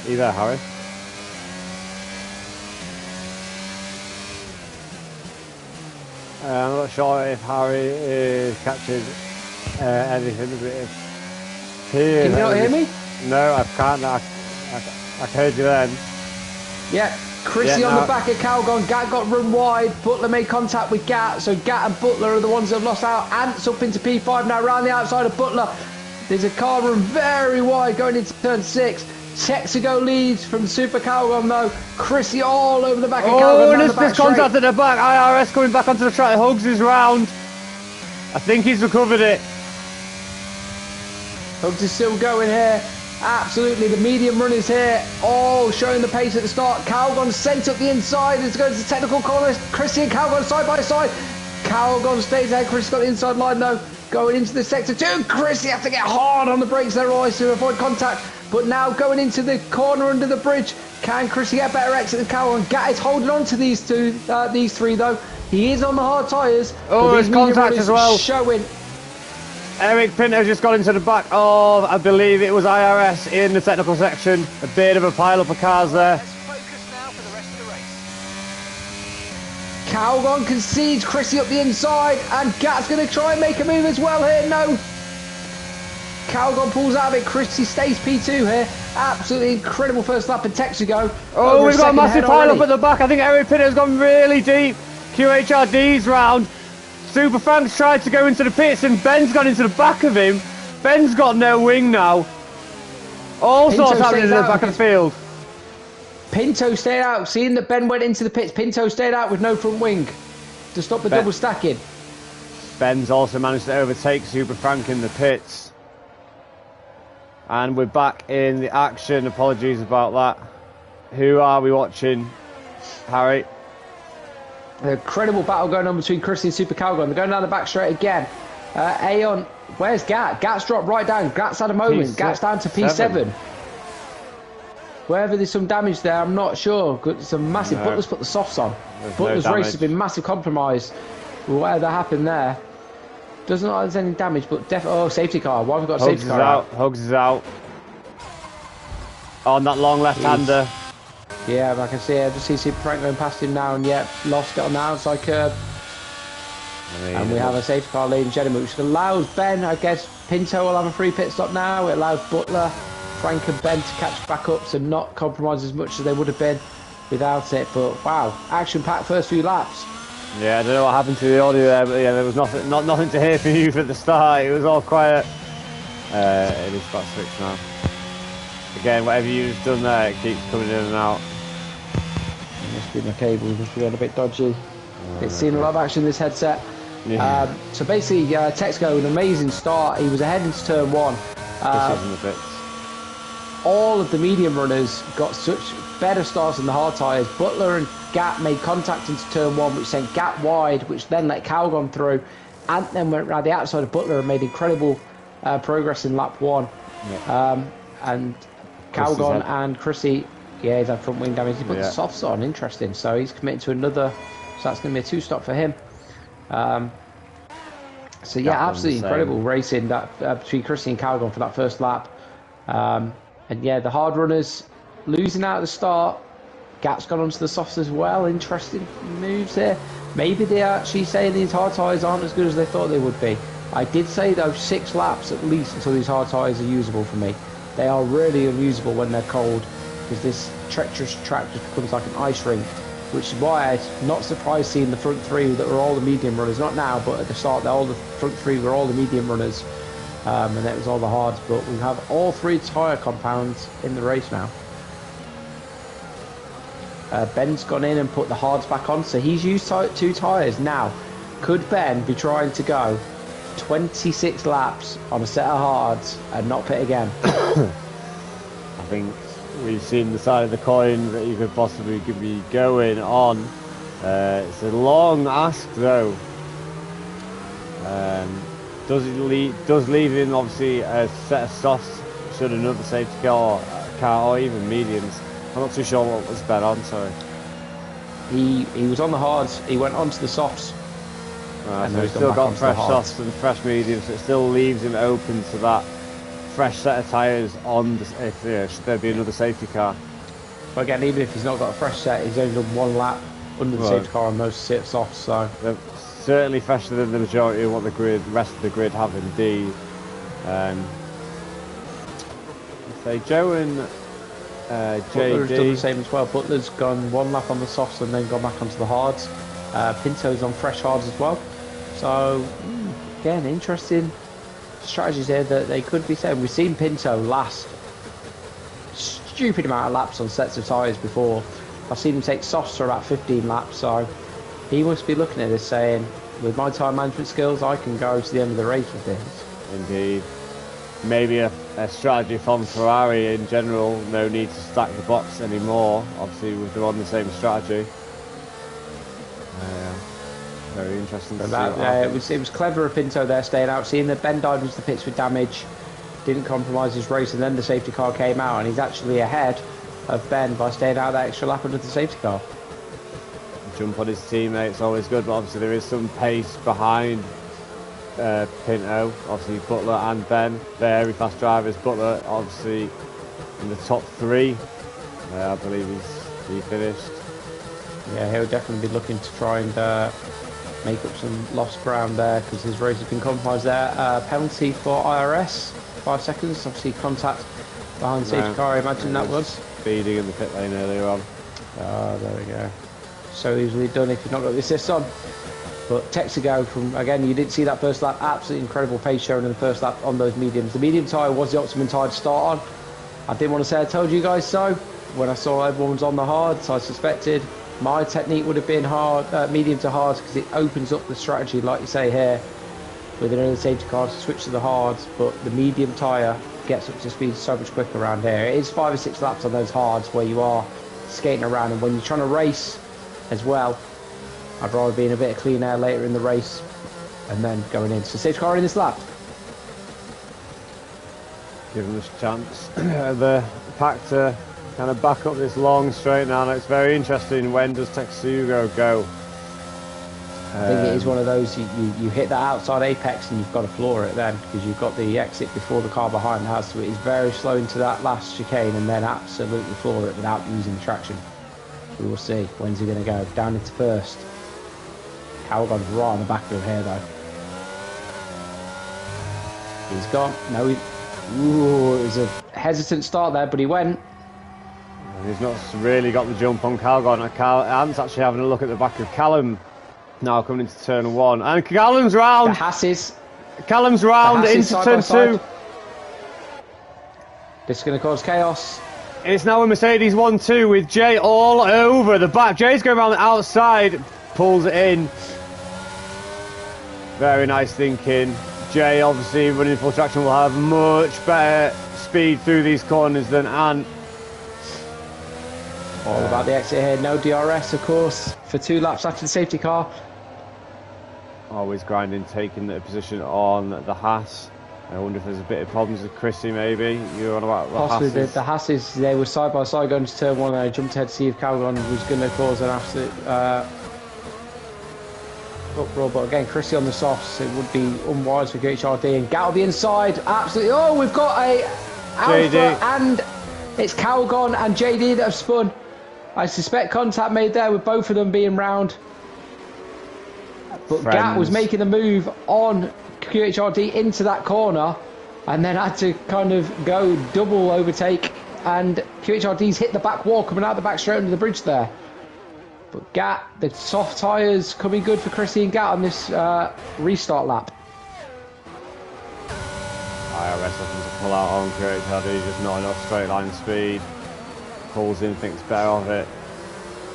You there, Harry? I'm not sure if Harry is catching anything.
Can you not hear me?
No, I can't. I heard you then.
Yeah, Chrissy on the back of Calgon. Gat got run wide. Butler made contact with Gat. So Gat and Butler are the ones that have lost out. Ants up into P5 now, around the outside of Butler. There's a car run very wide going into turn 6. Texago leads from Super Calgon though. Chrissy all over the back of Calgon.
Oh, and there's contact at the back. IRS coming back onto the track. Hugs is round. I think he's recovered it.
Hugs is still going here. Absolutely, the medium runners here, all showing the pace at the start. Calgon sent up the inside. It's going to the technical corner. Chrissy and Calgon side by side. Calgon stays ahead. Chrissy's got the inside line though. Going into the sector 2. Chrissy has to get hard on the brakes there, always to avoid contact. But now going into the corner under the bridge. Can Chrissy get better exit than Calgon? Gat is holding on to these three though. He is on the hard tyres.
Oh, there's contact as well.
Showing.
Eric Pinto just got into the back of, I believe it was IRS in the technical section. A bit of a pile up of cars there.
Let's focus now for the rest of the race.
Calgon concedes Chrissy up the inside, and Gat's going to try and make a move as well here. No. Calgon pulls out of it. Chrissy stays P2 here. Absolutely incredible first lap in Texago.
Oh, we've got a massive pile up at the back. I think Eric Pinto's gone really deep. QHRD's round. Super Frank's tried to go into the pits and Ben's gone into the back of him. Ben's got no wing now. All sorts happening in the back of the field.
Pinto stayed out. Seeing that Ben went into the pits, Pinto stayed out with no front wing to stop the double stacking.
Ben's also managed to overtake Super Frank in the pits. And we're back in the action. Apologies about that. Who are we watching, Harry?
An incredible battle going on between Chrissy and Super Calgon. They're going down the back straight again. Aeon, where's Gat? Gat's dropped right down. Gat's had a moment. P6, Gat's down to P7. Wherever there's some damage there, I'm not sure. It's a massive. No. Butler's put the softs on. Butler's race has been massive compromise. Whatever happened there. Doesn't look like there's any damage, but definitely. Oh, safety car. Why have we got a safety car out?
Hugs is out. On that long left-hander.
Yeah, I can see it. I just see Super Frank going past him now, and yep, lost it on the outside curb. And we have a safety car leading Jeddah, which allows Ben, I guess, Pinto will have a free pit stop now. It allows Butler, Frank and Ben to catch back up, so not compromise as much as they would have been without it. But wow, action-packed first few laps.
Yeah, I don't know what happened to the audio there, but yeah, there was nothing to hear from you at the start. It was all quiet. It is back switch now. Again, whatever you've done there, it keeps coming in and out.
Must be my cables, must be a bit dodgy. It's seen a lot of action in this headset. Yeah. So basically, Texago, an amazing start. He was ahead into turn 1. All of the medium runners got such better starts in the hard tyres. Butler and Gat made contact into turn 1, which sent Gat wide, which then let Calgon through. Ant then went around the outside of Butler and made incredible progress in lap 1. Yeah. And Calgon and Chrissy, yeah, he's had front wing damage. He put the softs on, interesting. So he's committed to another, so that's going to be a 2-stop for him. So yeah, absolutely incredible racing that between Chrissy and Calgon for that first lap. And yeah, the hard runners losing out at the start. Gat's gone onto the softs as well. Interesting moves here. Maybe they're actually saying these hard tyres aren't as good as they thought they would be. I did say though 6 laps at least until these hard tyres are usable for me. They are really unusable when they're cold, because this treacherous track just becomes like an ice rink, which is why I'm not surprised seeing the front 3 that were all the medium runners, not now, but at the start, all the front 3 were all the medium runners, and it was all the hards, but we have all 3 tyre compounds in the race now. Ben's gone in and put the hards back on, so he's used 2 tyres. Now, could Ben be trying to go 26 laps on a set of hards and not pit again?
I think we've seen the side of the coin that you could possibly be going on. It's a long ask though. Does leave him obviously a set of softs should another safety car or even mediums. I'm not too sure what was bet on, sorry.
He was on the hards, he went onto the softs.
So he's still got fresh softs and fresh mediums, so it still leaves him open to that fresh set of tyres on if should there be another safety car.
But again, even if he's not got a fresh set, he's only done 1 lap under the safety car on most softs. So
they're certainly fresher than the majority of what the rest of the grid have indeed. So Joe and
Butler's
JD
done the same as well. Butler's gone 1 lap on the softs and then gone back onto the hards. Pinto's on fresh hards as well. So again, interesting strategies here that they could be saying. We've seen Pinto last stupid amount of laps on sets of tyres before. I've seen him take softs for about 15 laps, so he must be looking at this saying, with my time management skills, I can go to the end of the race with this.
Indeed. Maybe a strategy from Ferrari in general. No need to stack the box anymore. Obviously, they're on the same strategy. Very interesting to see.
It was clever of Pinto there staying out, seeing that Ben died into the pits with damage, didn't compromise his race, and then the safety car came out, and he's actually ahead of Ben by staying out that extra lap under the safety car.
Jump on his teammates, always good, but obviously there is some pace behind Pinto. Obviously Butler and Ben, very fast drivers. Butler obviously in the top 3. I believe he finished. Yeah,
he'll definitely be looking to try and make up some lost ground there because his race has been compromised there. Penalty for IRS, 5 seconds. Obviously contact behind the safety car, I imagine that was.
Speeding in the pit lane earlier on.
Oh, there we go. So easily done if you've not got the assist on. But Texaco from, again, you didn't see that first lap. Absolutely incredible pace shown in the first lap on those mediums. The medium tyre was the optimum tyre to start on. I didn't want to say I told you guys so. When I saw everyone was on the hards, I suspected my technique would have been medium to hard because it opens up the strategy, like you say here, with another safety car to switch to the hards. But the medium tyre gets up to speed so much quicker around here. It is 5 or 6 laps on those hards where you are skating around, and when you're trying to race as well, I'd rather be in a bit of clean air later in the race and then going in. So safety car in this lap.
Give them a chance. The pack to kind of back up this long straight now. And it's very interesting. When does Texaco go?
I think it is one of those, you hit that outside apex and you've got to floor it then, because you've got the exit before the car behind has, so it is very slow into that last chicane and then absolutely floor it without using traction. We will see. When's he going to go? Down into first. Calgon's right on the back of him here though. He's gone. No, it was a hesitant start there, but he went.
He's not really got the jump on Calgon. Ant's actually having a look at the back of Callum now coming into turn 1. And Callum's round.
The Hasses.
Callum's round into turn 2.
This is going to cause chaos.
It's now a Mercedes 1-2 with Jay all over the back. Jay's going around the outside, pulls it in. Very nice thinking. Jay, obviously running full traction, will have much better speed through these corners than Ant.
All about the exit here. No DRS, of course, for 2 laps after the safety car.
Always grinding, taking the position on the Haas. I wonder if there's a bit of problems with Chrissy, maybe. You're on about the
possibly
Hasses.
The Hasses, they were side by side going to turn 1 and I jumped ahead to see if Calgon was going to cause an absolute uproar. But again, Chrissy on the softs, it would be unwise for QHRD. And Gat will be inside, absolutely. Oh, we've got a Alpha and it's Calgon and JD that have spun. I suspect contact made there with both of them being round. But Gat was making a move on QHRD into that corner and then had to kind of go double overtake, and QHRD's hit the back wall coming out the back straight under the bridge there. But Gat, the soft tyres coming good for Chrissy and Gat on this restart lap.
IRS looking to pull out on QHRD, just not enough straight line speed. Pulls in, thinks better of it.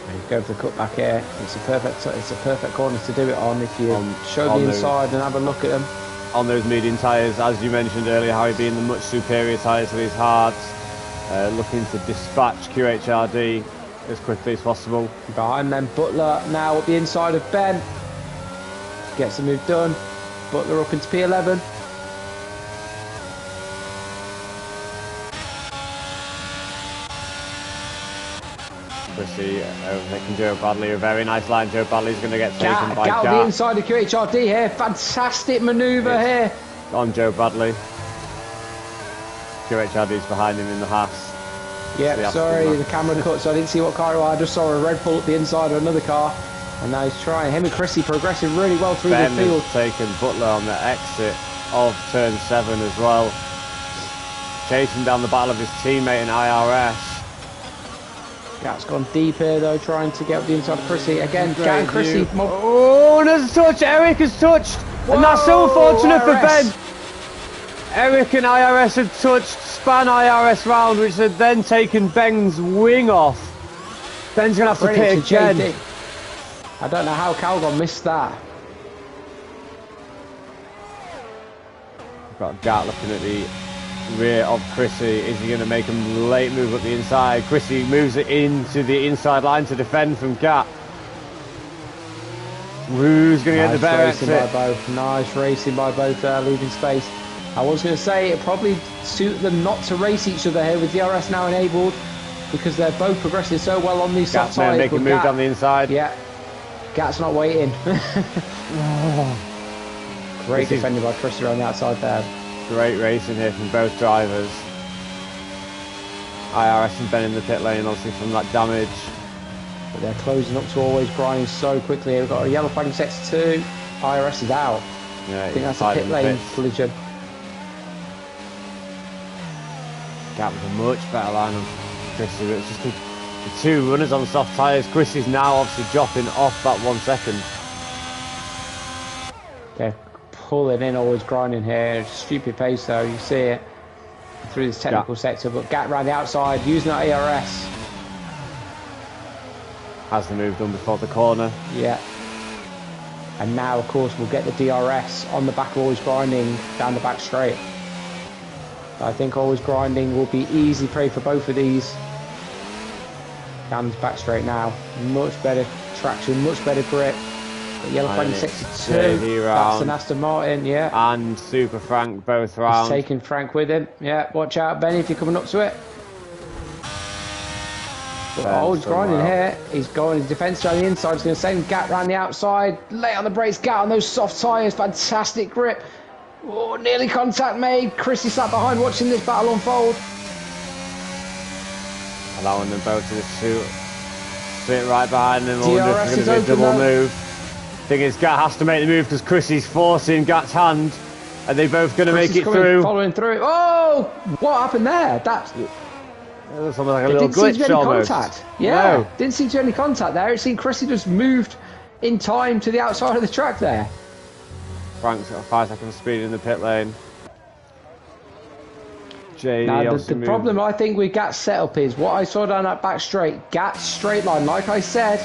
And he's going for the cutback here. It's a perfect corner to do it on if you show the inside and have a look at them.
On those medium tyres, as you mentioned earlier, Harry being the much superior tyres to these hards, looking to dispatch QHRD as quickly as possible.
Behind them, Butler now at the inside of Ben. Gets the move done. Butler up into P11.
Chrissy overtaking Joe Bradley. A very nice line. Joe Bradley's going to get taken by Gat.
The inside of QHRD here. Fantastic manoeuvre here
on Joe Bradley. QHRD's behind him in the Haas.
Yeah, sorry, the camera cut, so I didn't see what car it was. I just saw a Red Bull at the inside of another car. And now he's trying. Him and Chrissy progressing really well through the field.
Taken Butler on the exit of turn 7 as well. Chasing down the battle of his teammate in IRS.
Gat's gone deep here though, trying to get up the inside of Chrissy. Again, Gat and Chrissy.
Oh, there's a touch. Eric has touched. Whoa, and that's so unfortunate for Ben. Eric and IRS had touched, span IRS round, which had then taken Ben's wing off. Ben's going to have to pit again.
I don't know how Calgon missed that.
We've got Gat looking at the rear of Chrissy. Is he going to make him late move up the inside? Chrissy moves it into the inside line to defend from Gat. Who's going to get the better exit?
Nice racing by both there, leaving space. I was going to say it probably suit them not to race each other here with DRS now enabled, because they're both progressing so well on these soft tyres.
Making a move down the inside.
Yeah, Gat's not waiting. Great defending by Chrissy on the outside there.
Great racing here from both drivers. IRS and Ben in the pit lane, obviously from that damage.
But they're closing up to Always Grinding so quickly. We've got a yellow flag in sector 2. IRS is out.
Yeah,
I think that's a pit lane collision.
Gat was a much better line on Chrissy. It's just the two runners on soft tyres. Chrissy's now obviously dropping off that 1 second.
They're pulling in, Always Grinding here. Stupid pace though, you see it through this technical sector. But Gat around the outside using that ARS.
Has the move done before the corner.
Yeah. And now, of course, we'll get the DRS on the back of Always Grinding down the back straight. I think Always Grinding will be easy prey for both of these. Down the back straight now. Much better traction, much better grip. Got yellow flag in sector 2. That's an Aston Martin, yeah.
And Super Frank both round.
He's taking Frank with him. Yeah, watch out, Benny, if you're coming up to it. Always Grinding here. He's going his defence down the inside. He's going to send Gat round the outside. Late on the brakes, Gat on those soft tyres. Fantastic grip. Oh, nearly contact made. Chrissy sat behind watching this battle unfold.
Allowing them both to sit right behind them.
DRS
is going to be a double move. Thing is, Gat has to make the move because Chrissy's forcing Gat's hand. Are they both going to make it through?
Following through. Oh, what happened there? That's...
It was almost like a little glitch almost.
Contact. Yeah, no. Didn't seem to be any contact there. It seemed Chrissy just moved in time to the outside of the track there.
Frank's got a 5 second speed in the pit lane. JD
now the problem I think with Gat's setup is what I saw down that back straight. Gat's straight line, like I said,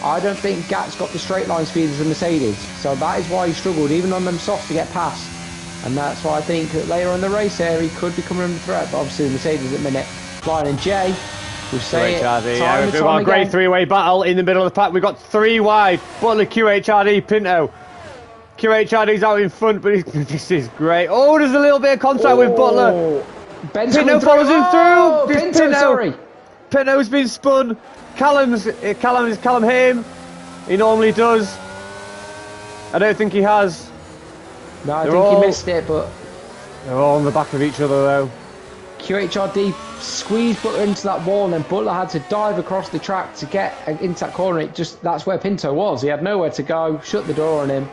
I don't think Gat's got the straight line speed as a Mercedes. So that is why he struggled, even on them softs, to get past. And that's why I think that later on in the race here he could be coming under threat. But obviously the Mercedes at the minute. Flying and Jay, we'll say it.
We've got a great three-way battle in the middle of the pack. We've got 3 wide. Butler, QHRD, Pinto. QHRD's out in front, but this is great. Oh, there's a little bit of contact with Butler. Pinto follows him through.
Pinto, sorry.
Pinto's been spun. Callum hit him. He normally does. I don't think he has.
No, I think he missed it, but
they're all on the back of each other though.
QHRD squeezed Butler into that wall, and then Butler had to dive across the track to get into that corner. That's where Pinto was. He had nowhere to go. Shut the door on him.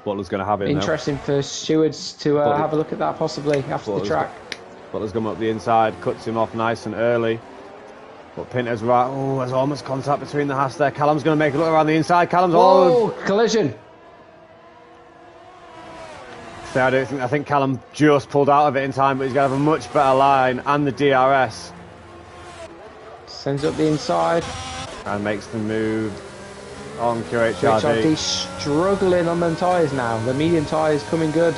Butler's going to have it.
Interesting for stewards to have a look at that possibly after the track.
Butler's come up the inside, cuts him off nice and early. But Pinto's right. Oh, there's almost contact between the Haas there. Callum's going to make a look around the inside.
Collision.
I think Callum just pulled out of it in time, but he's going to have a much better line and the DRS.
Sends up the inside.
And makes the move on QHRD.
QHRD struggling on them tyres now. The medium tyres coming good.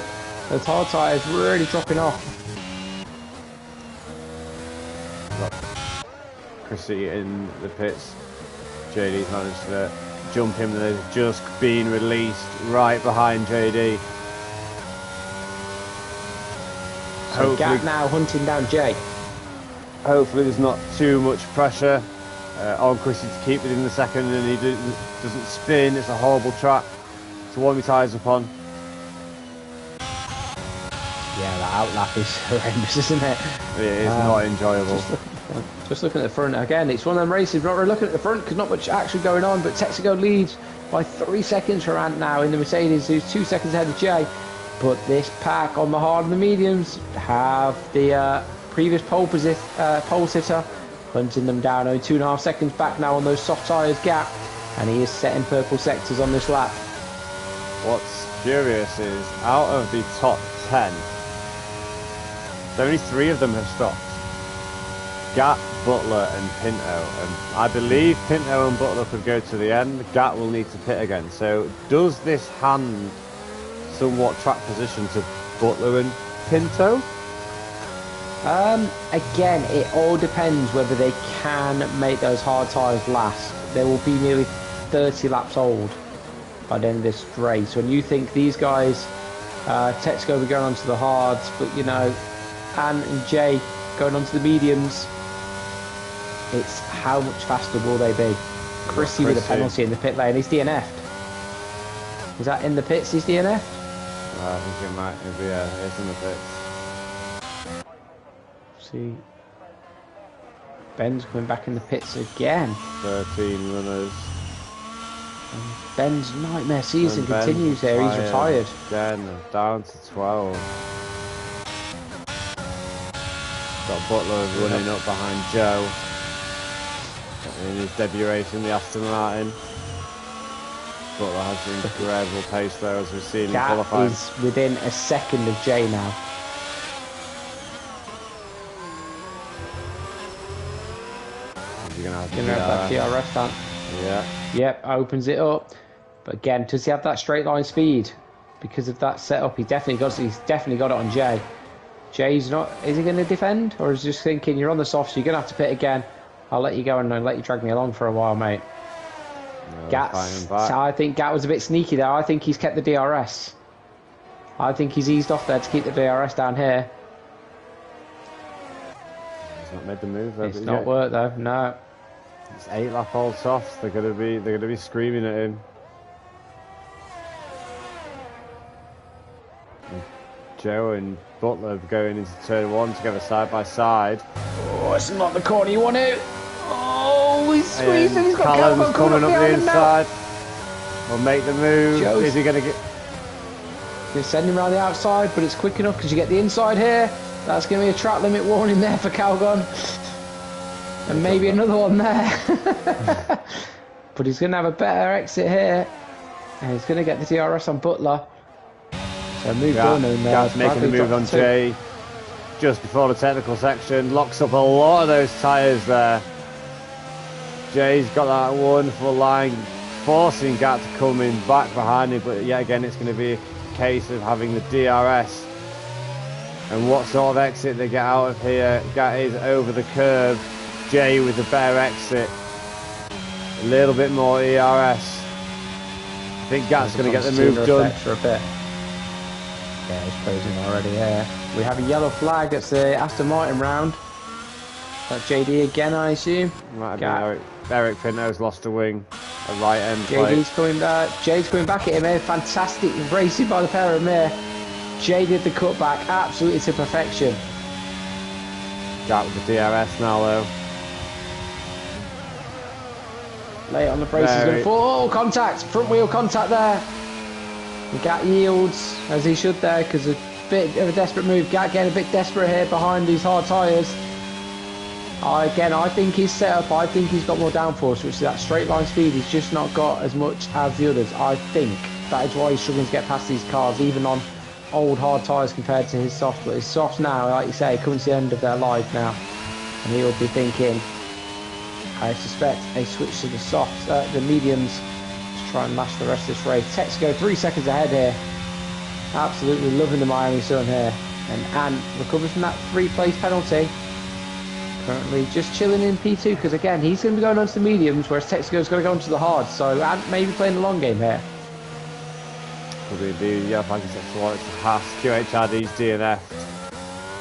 The hard tyres really dropping off.
Chrissy in the pits. JD's managed to jump him. They've just been released right behind JD.
So Gat now hunting down Jay.
Hopefully there's not too much pressure on Chrissy to keep within the second and he doesn't spin. It's a horrible track to warm your tyres upon.
Yeah, that outlap is horrendous, isn't it?
It is not enjoyable.
Just looking at the front again, it's one of them races. Not really looking at the front because not much action going on. But Texaco leads by 3 seconds for Ant now in the Mercedes, who's 2 seconds ahead of Jay. But this pack on the hard and the mediums have the previous pole sitter hunting them down. Only 2.5 seconds back now on those soft tyres gap, and he is setting purple sectors on this lap.
What's curious is out of the top 10, only 3 of them have stopped. Gat, Butler and Pinto, and I believe Pinto and Butler could go to the end. Gat will need to pit again. So does this hand somewhat track position to Butler and Pinto?
Again, it all depends whether they can make those hard tyres last. They will be nearly 30 laps old by the end of this race. When you think these guys, Texaco will be going on to the hards, but you know, Ant and Jay going on to the mediums, it's how much faster will they be? Chrissy with a penalty in the pit lane. He's DNF'd. Is that in the pits he's DNF'd?
I think it might be, it's in the pits.
See, Ben's coming back in the pits again.
13 runners.
And Ben's nightmare season continues there. He's retired.
Again, down to 12. Got Butler running up behind Joe in his debut race in the Aston Martin. Butler has incredible pace though, as we've seen in qualifying.
Is within a second of Jay now.
You're gonna have
that DRS down.
Yeah.
Yep, opens it up. But again, does he have that straight line speed? Because of that setup, he's definitely got it on Jay. Jay's not. Is he going to defend, or is he just thinking you're on the softs, so you're going to have to pit again? I'll let you go and let you drag me along for a while, mate.
No,
so I think Gat was a bit sneaky there. I think he's kept the DRS. I think he's eased off there to keep the DRS down here.
He's not made the move though.
It's not worked though. No.
It's 8 lap old softs. They're gonna be screaming at him. And Joe and Butler going into turn 1 together side by side.
Oh, it's not the corner you want to. Oh, he's squeezing. He's got
Callum's coming up the inside. Will make the move.
Joe's,
is he going to get?
You're sending him around the outside, but it's quick enough because you get the inside here. That's going to be a track limit warning there for Calgon. And maybe another one there. But he's going to have a better exit here. And he's going to get the DRS on Butler. So move done. And
Gat's making the move on Jay. Just before the technical section. Locks up a lot of those tyres there. Jay's got that wonderful line, forcing Gat to come in back behind him. But yet again, it's going to be a case of having the DRS. And what sort of exit they get out of here. Gat is over the curb. Jay with a better exit. A little bit more ERS. I think Gat's going to get the move done.
For a bit. Yeah, he's closing already here. We have a yellow flag. That's the Aston Martin round. That's JD again, I assume.
Might have been Eric Pinto's lost a wing. A right end
JD's coming back. Jay's coming back at him here. Fantastic racing by the pair of them here. Jay did the cutback absolutely to perfection.
Gat with the DRS now though.
Late on the brace is going to fall. Oh, contact! Front wheel contact there. And Gat yields as he should there because a bit of a desperate move. Gat getting a bit desperate here behind these hard tyres. Again, I think his setup, I think he's got more downforce, which is that straight line speed. He's just not got as much as the others. I think that is why he's struggling to get past these cars, even on old hard tyres compared to his soft. But his softs now, like you say, coming to the end of their life now. And he'll be thinking, I suspect, a switch to the softs, the mediums, to try and mash the rest of this race. Texaco 3 seconds ahead here. Absolutely loving the Miami sun here. And Ant recovers from that 3rd place penalty. Currently just chilling in P2 because again he's going to be going on to the mediums, whereas Texaco's going to go on to the hards. So Ant may be playing the long game here.
Probably indeed, yeah, thank you so much. Haas, QHRD's DNF.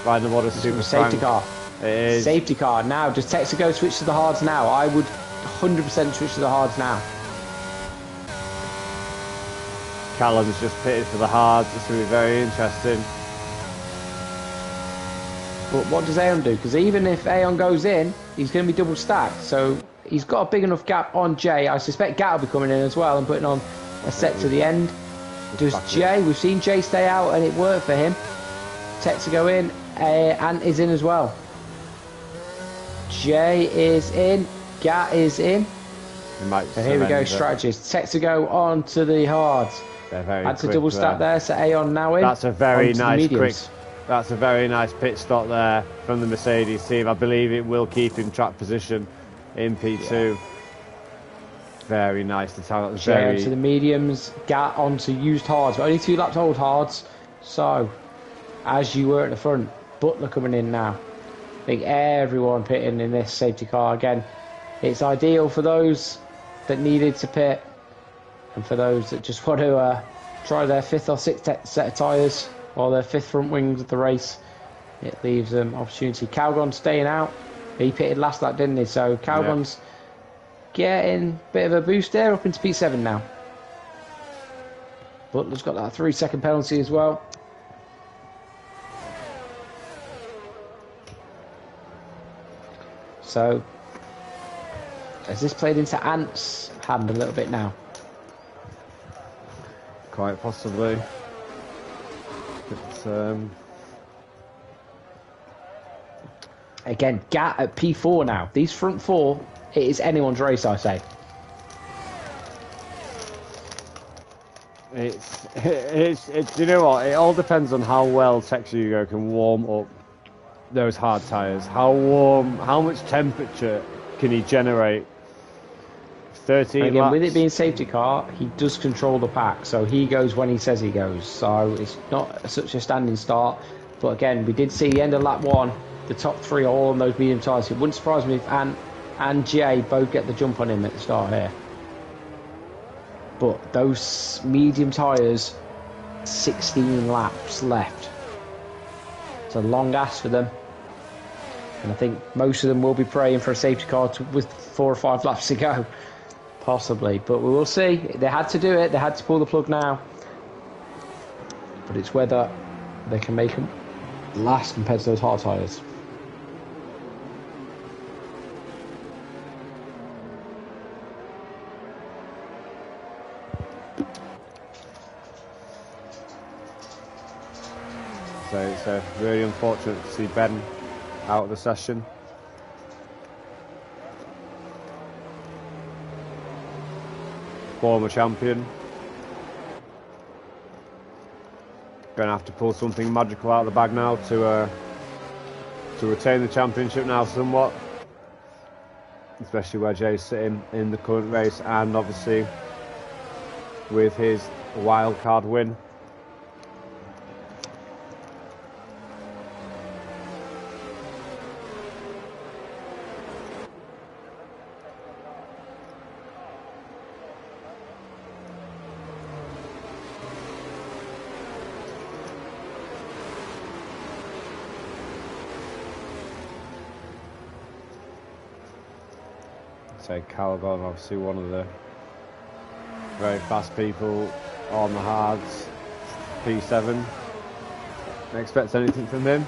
Riding the water super
safety car.
It is.
Safety car. Now, does Texaco switch to the hards now? I would 100% switch to the hards now.
Callum's just pitted for the hards. It's going to be very interesting.
But what does Aeon do? Because even if Aeon goes in, he's going to be double stacked. So he's got a big enough gap on Jay. I suspect Gat will be coming in as well and putting on a set to the end. Does Jay? We've seen Jay stay out and it worked for him. Texa go in, Ant is in as well. Jay is in, Gat is in. So here we go, strategist. Texa go on to the hards. Had to double stack there, so Aeon now in.
That's a very nice quick. That's a very nice pit stop there from the Mercedes team. I believe it will keep him track position in P2. Yeah. Very nice to tell.
Jay onto the mediums, Gat onto used hards, but only 2 laps old hards. So, as you were at the front, Butler coming in now. I think everyone pitting in this safety car again. It's ideal for those that needed to pit, and for those that just want to try their 5th or 6th set of tyres, or their 5th front wings of the race. It leaves them opportunity. Calgon staying out. He pitted last lap, didn't he? So Calgon's getting a bit of a boost there, up into P7 now. Butler's got that 3-second penalty as well. So has this played into Ant's hand a little bit now?
Quite possibly.
Again, Gat at P4 now. These front 4, it is anyone's race, I say.
It's you know what? It all depends on how well Texa Hugo can warm up those hard tyres. How much temperature can he generate? 13
again,
laps.
with it being safety car, he does control the pack, so he goes when he says he goes. So it's not such a standing start. But again, we did see the end of lap 1, the top 3 are all on those medium tyres. It wouldn't surprise me if Ant and Jay both get the jump on him at the start here. But those medium tyres, 16 laps left. It's a long ask for them. And I think most of them will be praying for a safety car with 4 or 5 laps to go. Possibly, but we will see. They had to do it. They had to pull the plug now. But it's whether they can make them last compared to those hard tyres.
So it's really unfortunate to see Ben out of the session. Former champion. Going to have to pull something magical out of the bag now to retain the championship now somewhat. Especially where Jay's sitting in the current race, and obviously with his wildcard win. Say Calgon, obviously one of the very fast people on the hards. P7. Expect anything from him?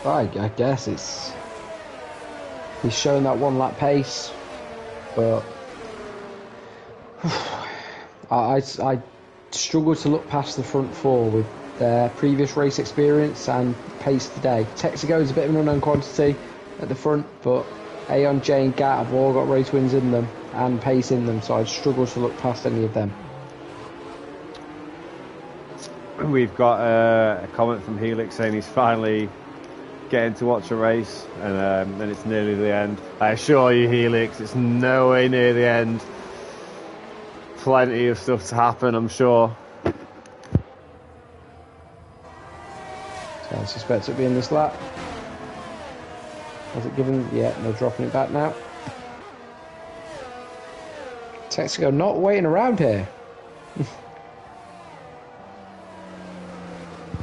I guess he's shown that 1 lap pace, but I struggle to look past the front 4 with their previous race experience and pace today. Texaco is a bit of an unknown quantity at the front, but Aeon, Jay and Gat have all got race wins in them and pace in them, so I'd struggle to look past any of them.
We've got a comment from Helix saying he's finally getting to watch a race, and it's nearly the end. I assure you, Helix, it's no way near the end. Plenty of stuff to happen, I'm sure.
So I suspect it'll be in this lap. Was it given? Yeah, they're dropping it back now. Texaco not waiting around here.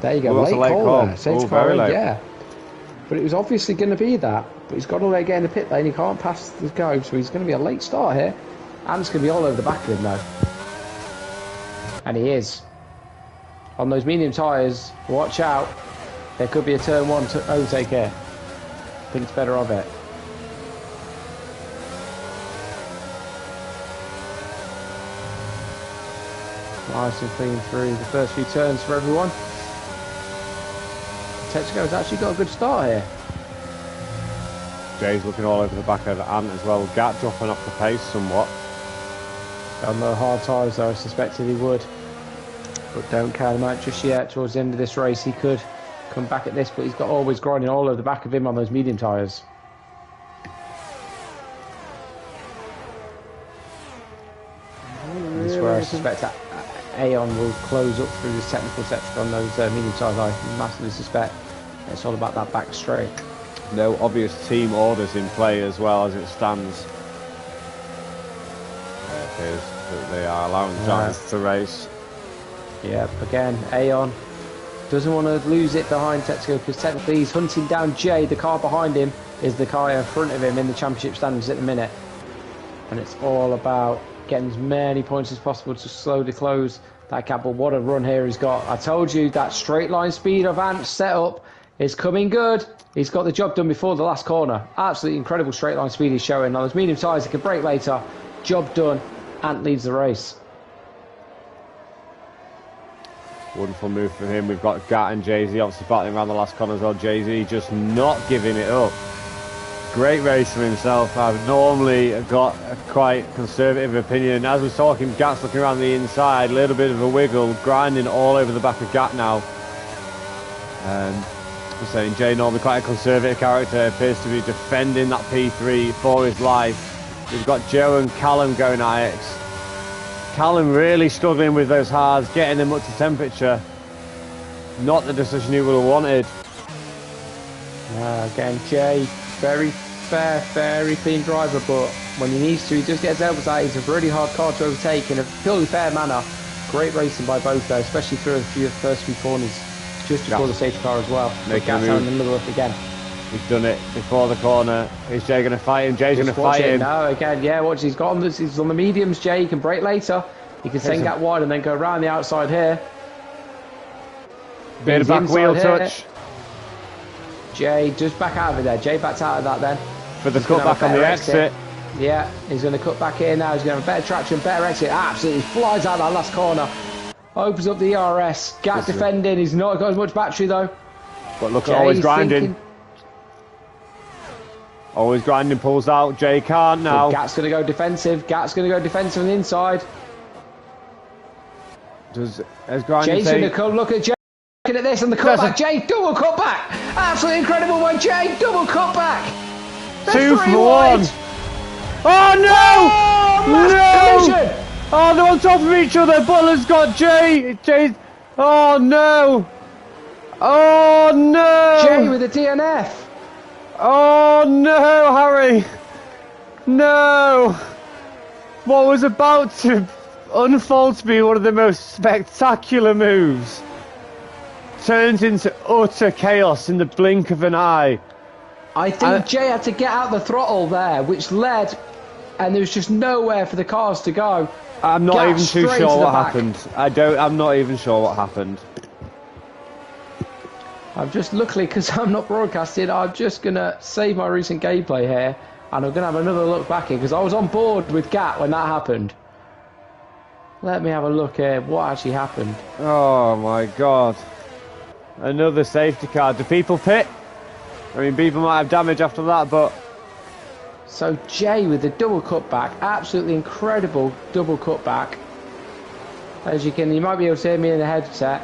There you go, late call there. Safety car, yeah. But it was obviously going to be that. But he's got to let get in the pit lane. He can't pass the go, so he's going to be a late start here. Ant's going to be all over the back of him though. And he is. On those medium tyres, watch out. There could be a turn 1 to overtake here. I think it's better of it. Nice and clean through the first few turns for everyone. Texaco's actually got a good start here.
Jay's looking all over the back of Ant as well. Gat dropping off the pace somewhat.
On the hard tyres though, I suspected he would. But don't count him out just yet. Towards the end of this race he could come back at this, but he's got always grinding all over the back of him on those medium tyres. This is where I suspect that Aeon will close up through this technical section on those medium tyres. I massively suspect it's all about that back straight.
No obvious team orders in play as well as it stands. It appears that they are allowing Giants to race.
Yeah, again, Aeon doesn't want to lose it behind Texaco because technically he's hunting down Jay. The car behind him is the car in front of him in the championship standings at the minute. And it's all about getting as many points as possible to slowly close that gap. But what a run here he's got. I told you that straight line speed of Ant's setup is coming good. He's got the job done before the last corner. Absolutely incredible straight line speed he's showing. On those medium tyres, he can brake later. Job done. Ant leads the race.
Wonderful move for him. We've got Gat and Jay-Z obviously battling around the last corner as well. Jay-Z just not giving it up. Great race for himself. I've normally got a quite conservative opinion. As we're talking, Gat's looking around the inside, a little bit of a wiggle, grinding all over the back of Gat now. We're saying Jay, normally quite a conservative character, appears to be defending that P3 for his life. We've got Joe and Callum going at it. Callum really struggling with those hards, getting them up to temperature. Not the decision he would have wanted.
Again, Jay, very fair, very clean driver, but when he needs to, he just gets elbows out. He's a really hard car to overtake in a purely fair manner. Great racing by both there, especially through the first few corners, just before the safety car as well. Gat's having another look again.
He's done it before the corner. Is Jay going to fight him? Jay's going to fight him.
No, again, yeah, watch. He's got on this. He's on the mediums. Jay, he can brake later. He can send Gat wide and then go around the outside here.
Bit of back wheel touch.
Jay just back out of it there. Jay backs out of that then.
For the cutback on the exit.
Yeah, he's going to cut back here now. He's going to have a better traction, better exit. Absolutely flies out that last corner. Opens up the ERS. Gat defending. He's not got as much battery though.
But look, always grinding. Always grinding, pulls out. Jay can't now.
Gat's going to go defensive. Gat's going to go defensive on the inside.
Jay's going
to come look at Jay. Looking at this and the cutback. Jay, double cutback. Absolutely incredible by Jay. Double cutback.
2 for 1. Oh no! No! Oh, they're on top of each other. Butler's got Jay. Oh no! Oh no!
Jay with a DNF.
Oh no, Harry! No! What was about to unfold to be one of the most spectacular moves turns into utter chaos in the blink of an eye.
I think Jay had to get out the throttle there, which led, and there was just nowhere for the cars to go.
I'm not even too sure what happened. I'm not even sure what happened.
I'm just, luckily, because I'm not broadcasting, I'm just going to save my recent gameplay here, and I'm going to have another look back here, because I was on board with Gat when that happened. Let me have a look here, what actually happened.
Oh my god. Another safety car. Do people pit? I mean, people might have damage after that, but...
So Jay with the double cutback, absolutely incredible double cutback. As you might be able to hear me in the headset.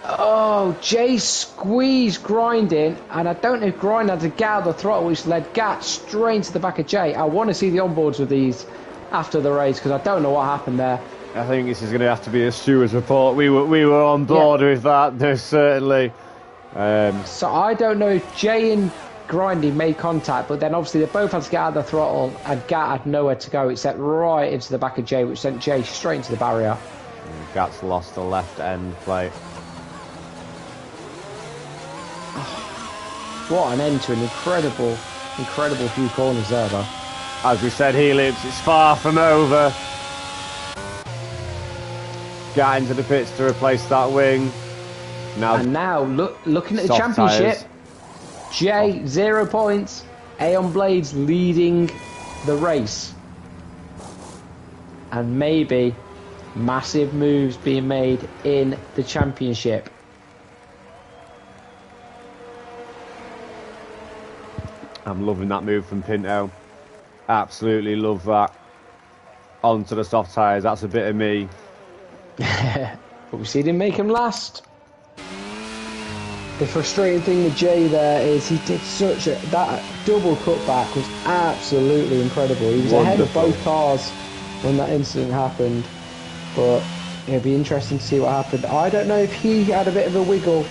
Oh, Jay squeezed grinding, and I don't know if Grind had to get out the throttle, which led Gat straight into the back of Jay. I want to see the onboards with these after the race, because I don't know what happened there.
I think this is going to have to be a steward's report. We were on board with that, there's certainly.
So I don't know if Jay and Grindy made contact, but then obviously they both had to get out of the throttle, and Gat had nowhere to go except right into the back of Jay, which sent Jay straight into the barrier.
Gat's lost the left end plate.
What an end to an incredible few corners there, though.
As we said, Helix, it's far from over. Gat into the pits to replace that wing.
Now looking at the
soft
championship,
tyres.
Jay 0 points. Aeon Blades leading the race, and maybe massive moves being made in the championship.
I'm loving that move from Pinto. Absolutely love that. Onto the soft tyres. That's a bit of me.
But we see him make him last. The frustrating thing with Jay there is he did that double cutback was absolutely incredible. He was ahead of both cars when that incident happened, but it'll be interesting to see what happened. I don't know if he had a bit of a wiggle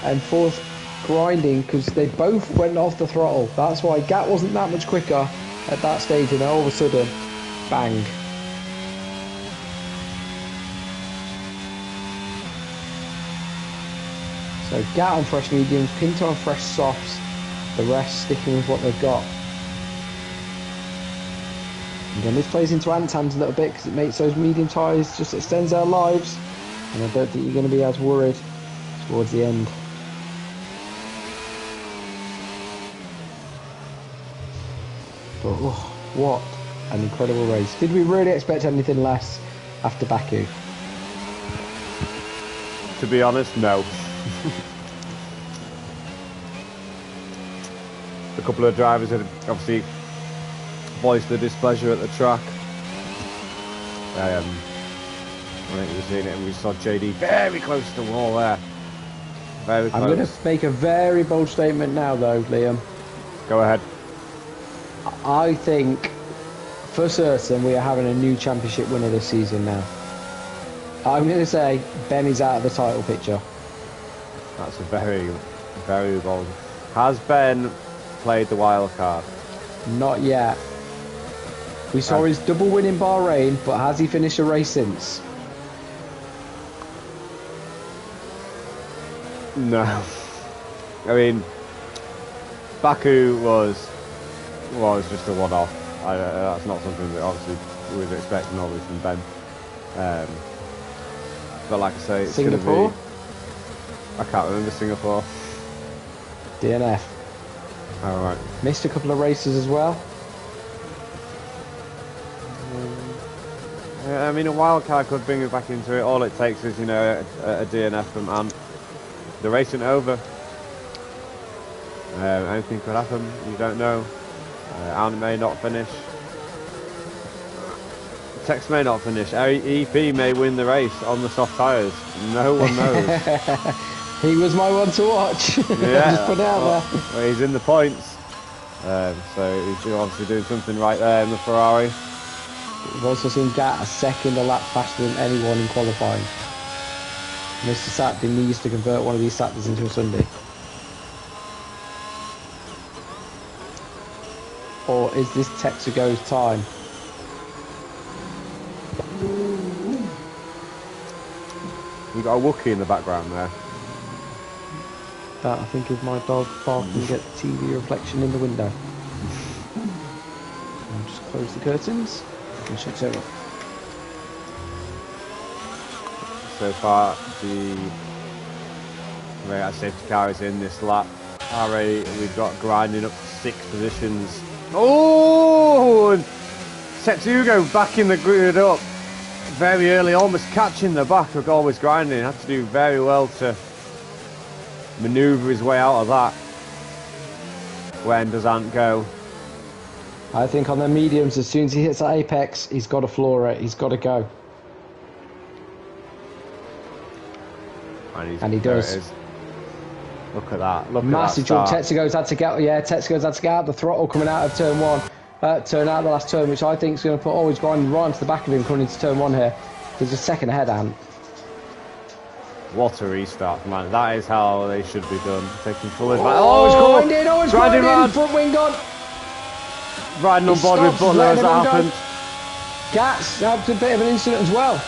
and forced grinding, because they both went off the throttle. That's why Gat wasn't that much quicker at that stage, and all of a sudden, bang. So Gat on fresh mediums, Pinto on fresh softs, the rest sticking with what they've got. Again, this plays into Ant's hands a little bit because it makes those medium tyres, just extends their lives, and I don't think you're going to be as worried towards the end. But oh, what an incredible race. Did we really expect anything less after Baku?
To be honest, no. A couple of drivers had obviously voiced their displeasure at the track. I think we've seen it, and we saw JD very close to the wall there. Very close.
I'm going to make a very bold statement now, though, Liam.
Go ahead.
I think, for certain, we are having a new championship winner this season now. I'm going to say Benny's out of the title picture.
That's a very, very bold. Has Ben played the wild card?
Not yet. We saw his double win in Bahrain, but has he finished a race since?
No. I mean, Baku was just a one-off. That's not something that obviously we was expecting always from Ben. But like I say, it's
Singapore?
Gonna be, I can't remember Singapore.
DNF.
All right.
Missed a couple of races as well.
I mean, a wild card could bring it back into it. All it takes is, a DNF from Ant. The race isn't over. Anything could happen. You don't know. Ant may not finish. Tex may not finish. EP may win the race on the soft tyres. No one knows.
He was my one to watch.
Yeah,
just put it out there.
Well, he's in the points. So he's obviously doing something right there in the Ferrari.
We've also seen Gat a second a lap faster than anyone in qualifying. Mr. Saturday needs to convert one of these Saturdays into a Sunday. Or is this Texago's time?
We've got a Wookiee in the background there.
That I think is my dog barking at the TV reflection in the window. I'll just close the curtains and shut it up.
So far, the safety car is in this lap. We've got grinding up to 6 positions. Oh! And Tetsugo backing the grid up very early, almost catching the back of always grinding. Had to do very well to manoeuvre his way out of that. When does Ant go?
I think on the mediums, as soon as he hits that apex, he's got to floor it. He's got to go. And he does.
Look at that. Look
massive
at that.
Massive jump. Tetsugo's had to get out the throttle coming out of turn 1. Turn out the last turn, which I think is going to put always grinding right into the back of him coming into turn 1 here. He's a second ahead, Ant.
What a restart, man. That is how they should be done. Taking full advantage.
Oh, it's grinding,
round.
Front wing gone.
Riding on board with Butler as that happened.
Gats had a bit of an incident as well.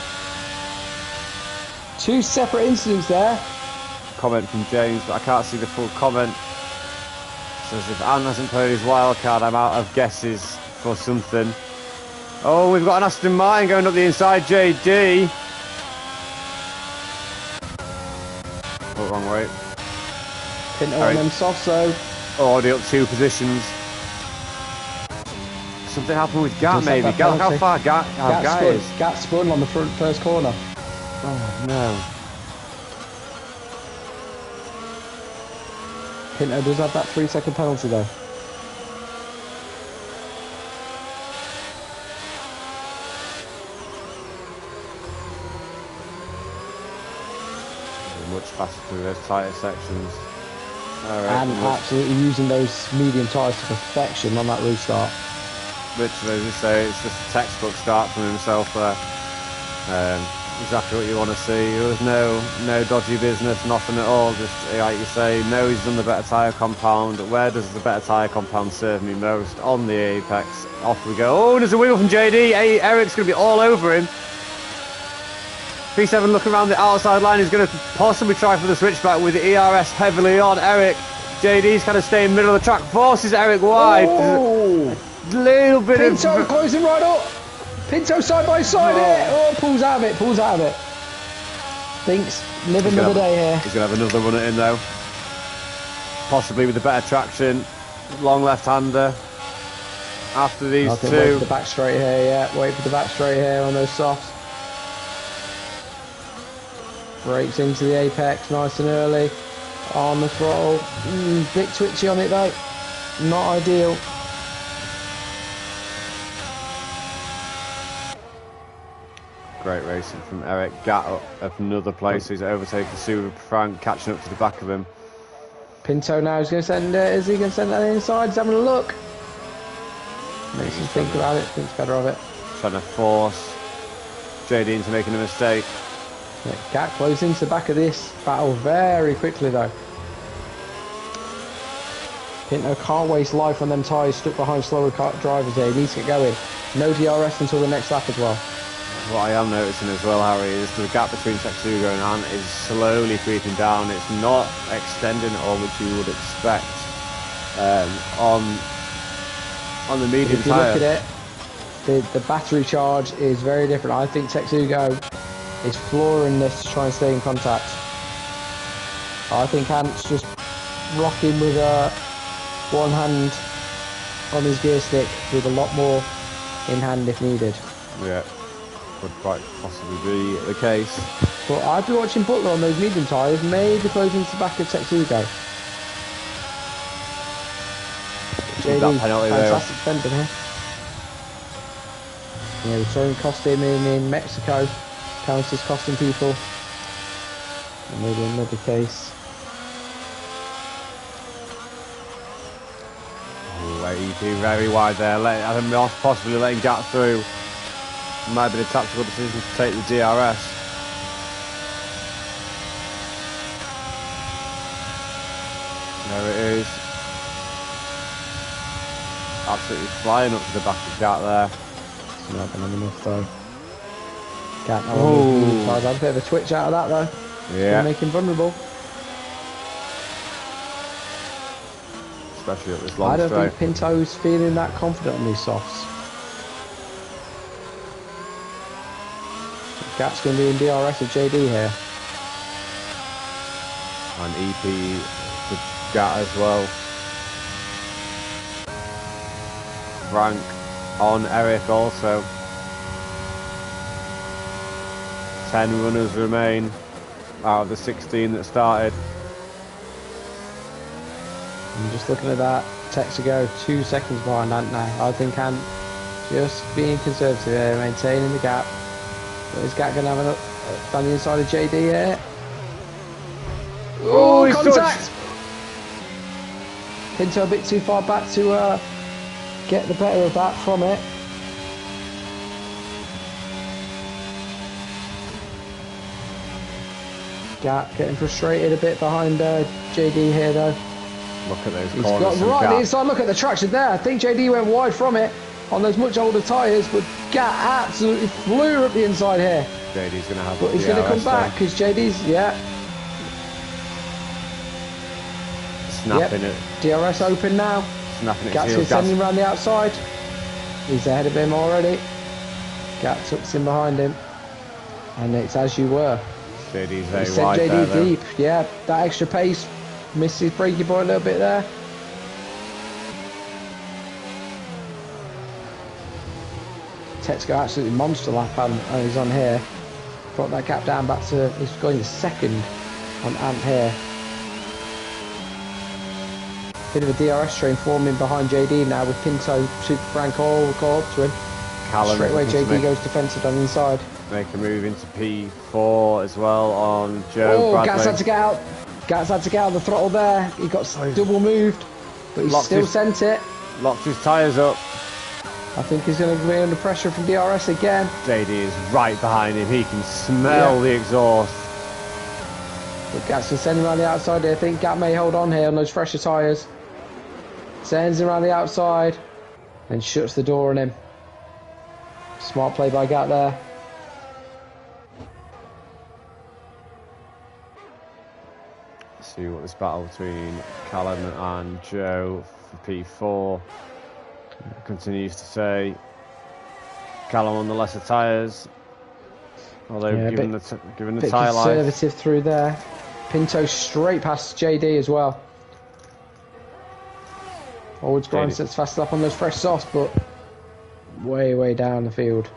2 separate incidents there.
Comment from James, but I can't see the full comment. Says if Ant hasn't played his wild card, I'm out of guesses for something. Oh, we've got an Aston Martin going up the inside, JD. Oh, wrong wait.
Pinto on them softs though.
Already up 2 positions. Something happened with Gat
Does that
maybe. Gat, look how far Gat is.
Gat spun on the first corner.
Oh no.
Pinto does have that 3-second penalty though.
Much faster through those tighter sections.
And absolutely using those medium tyres to perfection on that restart.
Literally, as you say, it's just a textbook start from himself there. Exactly what you want to see. There was no dodgy business, nothing at all. Just like you say, no, he's done the better tyre compound. Where does the better tyre compound serve me most? On the apex. Off we go. Oh, there's a wiggle from JD. Hey, Eric's going to be all over him. P7 looking around the outside line. He's going to possibly try for the switchback with the ERS heavily on. Eric, JD's kind of staying middle of the track. Forces Eric wide.
Oh.
Little bit
Pinto
of...
closing right up. Pinto side by side here. Oh, pulls out of it. Thinks, live another day here.
He's going to have another run at him though. Possibly with the better traction. Long left-hander. After these two.
Wait for the back straight here, yeah. Wait for the back straight here on those softs. Brakes into the apex nice and early. On the throttle. Bit twitchy on it though. Not ideal.
Great racing from Eric. Gat up another place. He's overtaken Super Frank, catching up to the back of him.
Pinto now is going to send it. Is he going to send that inside? He's having a look. Makes him think about it. Thinks better of it.
Trying to force JD into making a mistake.
Yeah, Gat close into the back of this battle very quickly though. Pinto can't waste life on them tyres stuck behind slower drivers here. He needs to get going. No DRS until the next lap as well.
What I am noticing as well, Harry, is the gap between Texugo and Ant is slowly creeping down. It's not extending at all, which you would expect on the medium tyre.
If you look at it, the battery charge is very different. I think Texugo is flooring this to try and stay in contact. I think Ant's just rocking with one hand on his gear stick with a lot more in hand if needed.
Yeah. Would quite possibly be the case.
But I'd be watching Butler on those medium tyres, maybe closing to the back of Texugo. JD, fantastic fending here. Yeah, we're throwing cost him in Mexico. Penalties costing people. And maybe another case.
Oh, EP very wide there. I think possibly letting Gat through. Might be a tactical decision to take the DRS. There it is. Absolutely flying up to the back of Gat there.
It's not going to be enough though. Gat now on the a bit of a twitch out of that though.
Yeah.
Make him vulnerable.
Especially at this long
I don't
straight.
think Pinto's feeling that confident on these softs. Gat's going to be in DRS with JD here.
And EP to Gat as well. Frank on Eric also. 10 runners remain out of the 16 that started.
I'm just looking at that. Texago 2 seconds behind Ant now. I think Ant just being conservative here, maintaining the gap. But is Gat going to have a look down the inside of JD here? Oh, contact! Pinto a bit too far back to get the better of that from it. Gat getting frustrated a bit behind JD here though.
Look at those
He's
corners.
got right the inside. Look at the traction there. I think JD went wide from it on those much older tyres, but Gat absolutely flew up the inside here.
JD's going to have.
But he's going to come back because JD's
snapping it.
DRS open now.
Snapping it.
Gat's sending him around the outside. He's ahead of him already. Gat tucks in behind him, and it's as you were.
JD's very
Sent
wide
JD
there, though.
deep. Yeah, that extra pace missed his braking point a little bit there. Tetsuko absolutely monster lap and he's on here. Brought that gap down back to, he's going to second on Ant here. Bit of a DRS train forming behind JD now with Pinto, Super Frank all caught up to him.
Callum
Straight away JD goes defensive on the inside.
Make a move into P4 as well on Joe
Oh,
Bradley.
Gats had to get out. Gats had to get out of the throttle there. He got double moved, but he still sent it.
Locked his tyres up.
I think he's going to be under pressure from DRS again.
JD is right behind him. He can smell the exhaust.
But Gats can send him around the outside here. I think Gat may hold on here on those fresher tyres. Sends him around the outside and shuts the door on him. Smart play by Gat there.
See what this battle between Callum and Joe for P4 continues to say. Callum on the lesser tyres, although given the tyre life.
Conservative through there. Pinto straight past JD as well. Always grind sets fast up on those fresh softs, but way down the field.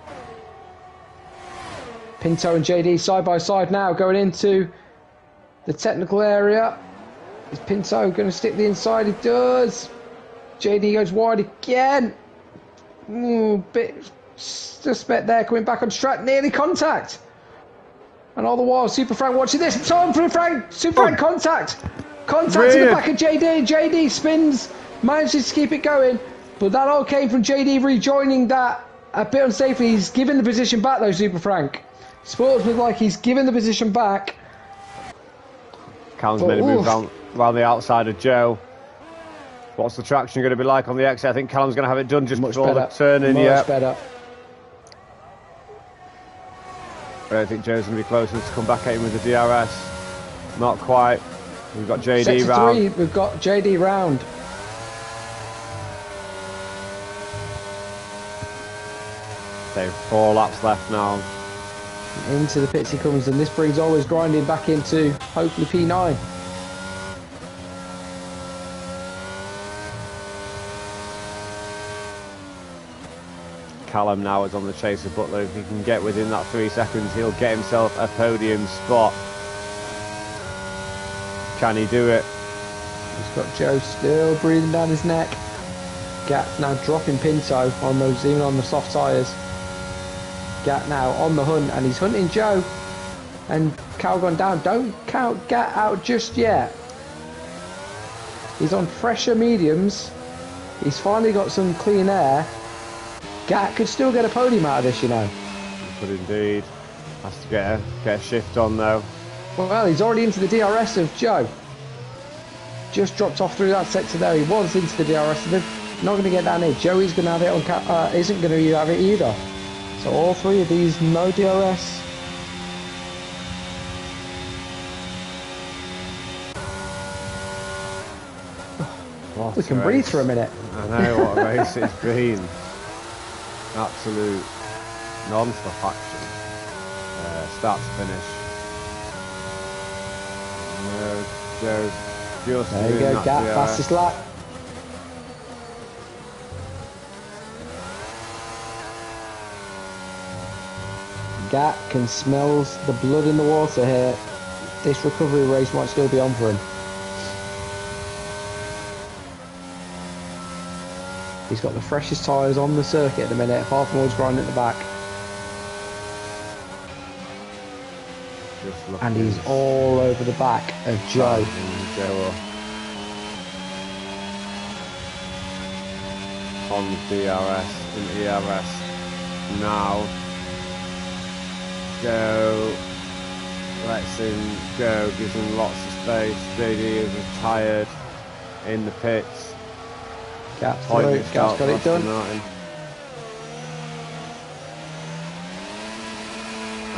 Pinto and JD side by side now going into the technical area. Is Pinto going to stick the inside? He does. JD goes wide again. Bit suspect there, coming back on track, nearly contact. And all the while, Super Frank watching this. Time for Frank. Super Frank contact. Contact to the back of JD. JD spins, manages to keep it going, but that all came from JD rejoining that a bit unsafely. He's given the position back though, Super Frank. Sportsman like he's given the position back.
Callum's made a move around the outside of Joe. What's the traction going to be like on the exit? I think Callum's going to have it done just before the turn-in.
Much better.
I don't think Joe's going to be close enough to come back at him with the DRS. Not quite. We've got JD round.
We've got JD round.
So 4 laps left now.
Into the pits he comes, and this brings always grinding back into hopefully P9.
Callum now is on the chase of Butler. If he can get within that 3 seconds, he'll get himself a podium spot. Can he do it?
He's got Joe still breathing down his neck. Gat now dropping Pinto on those, even on the soft tyres. Gat now on the hunt, and he's hunting Joe. And Cal gone down. Don't count Gat out just yet. He's on fresher mediums. He's finally got some clean air. Gat could still get a podium out of this, you know.
He could indeed. Has to get a shift on though.
Well, he's already into the DRS of Joe. Just dropped off through that sector there. He was into the DRS of him. Not going to get down here. Joey's going to have it on isn't going to have it either. So all 3 of these, no DRS. We can breathe for a minute.
I know what a race it's been. Absolute non-stop action. Start to finish. Joe's just
there you go, Gat, fastest lap. Gat can smell the blood in the water here. This recovery race might still be on for him. He's got the freshest tyres on the circuit at the minute, apart from all his grind at the back. And he's all over the back of Joe.
On DRS and ERS now. Joe lets him go, gives him lots of space. JD is retired in the pits.
Gat's got it done.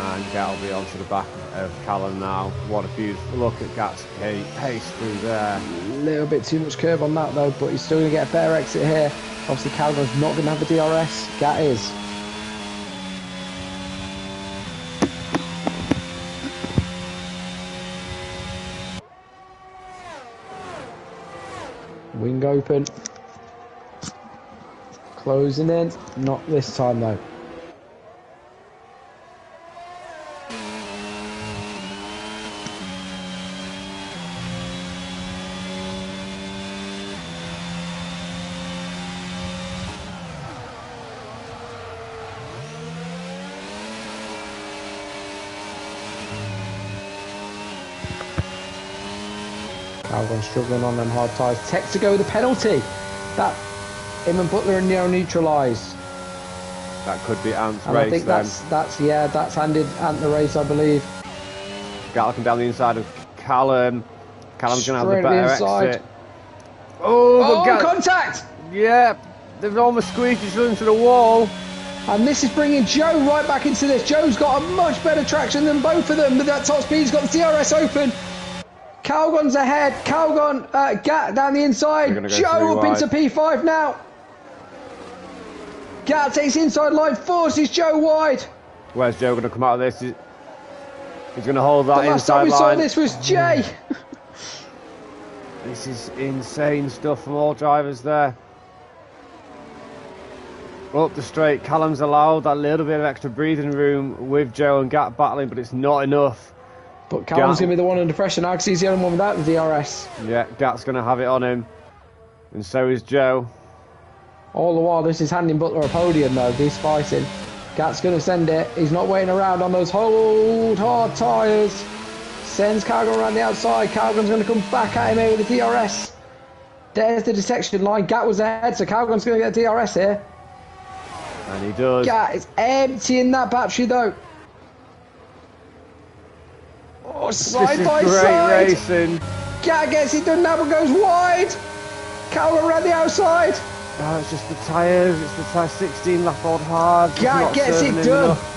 And Gat will be onto the back of Callum now. What a beautiful look at Gat's pace through there.
A little bit too much curve on that though, but he's still going to get a better exit here. Obviously Callum's not going to have the DRS. Gat is. Wing open. Closing in. Not this time though. Albon struggling on them hard tyres. Texaco with the penalty. That him and Butler are now neutralised.
That could be Ant's
And
race
I think
then.
that's handed Ant the race, I believe.
Galloping down the inside of Callum. Callum's going to have the
Straight
better
inside.
exit. Oh, but
Contact!
yeah, they've almost squeezed each other into the wall.
And this is bringing Joe right back into this. Joe's got a much better traction than both of them. With that top speed, he's got the DRS open. Calgon's ahead. Calgon, Gat down the inside.
Go
Joe up into P5 now. Gat takes inside line, forces Joe wide.
Where's Joe going to come out of this? He's going to hold that
The last time
inside
we saw
line.
this was Jay.
This is insane stuff from all drivers there. Up the straight, Callum's allowed that little bit of extra breathing room with Joe and Gat battling, but it's not enough.
But Callum's going to be the one under pressure now because he's the only one without the DRS.
Yeah, Gat's going to have it on him. And so is Joe.
All the while, this is handing Butler a podium though. He's fighting. Gat's going to send it. He's not waiting around on those hold hard tyres. Sends Calgon around the outside. Calgon's going to come back at him here with the DRS. There's the detection line. Gat was ahead, so Calgon's going to get a DRS here.
And he does.
Gat is emptying that battery though. Oh, side
This
by
is great
side.
racing.
Gat gets it done now but goes wide. Calgon around the outside.
Oh, it's just the tyres. It's the tyre 16 lap old hard. It's
Gat
not
gets
serving
it
him
done.
enough.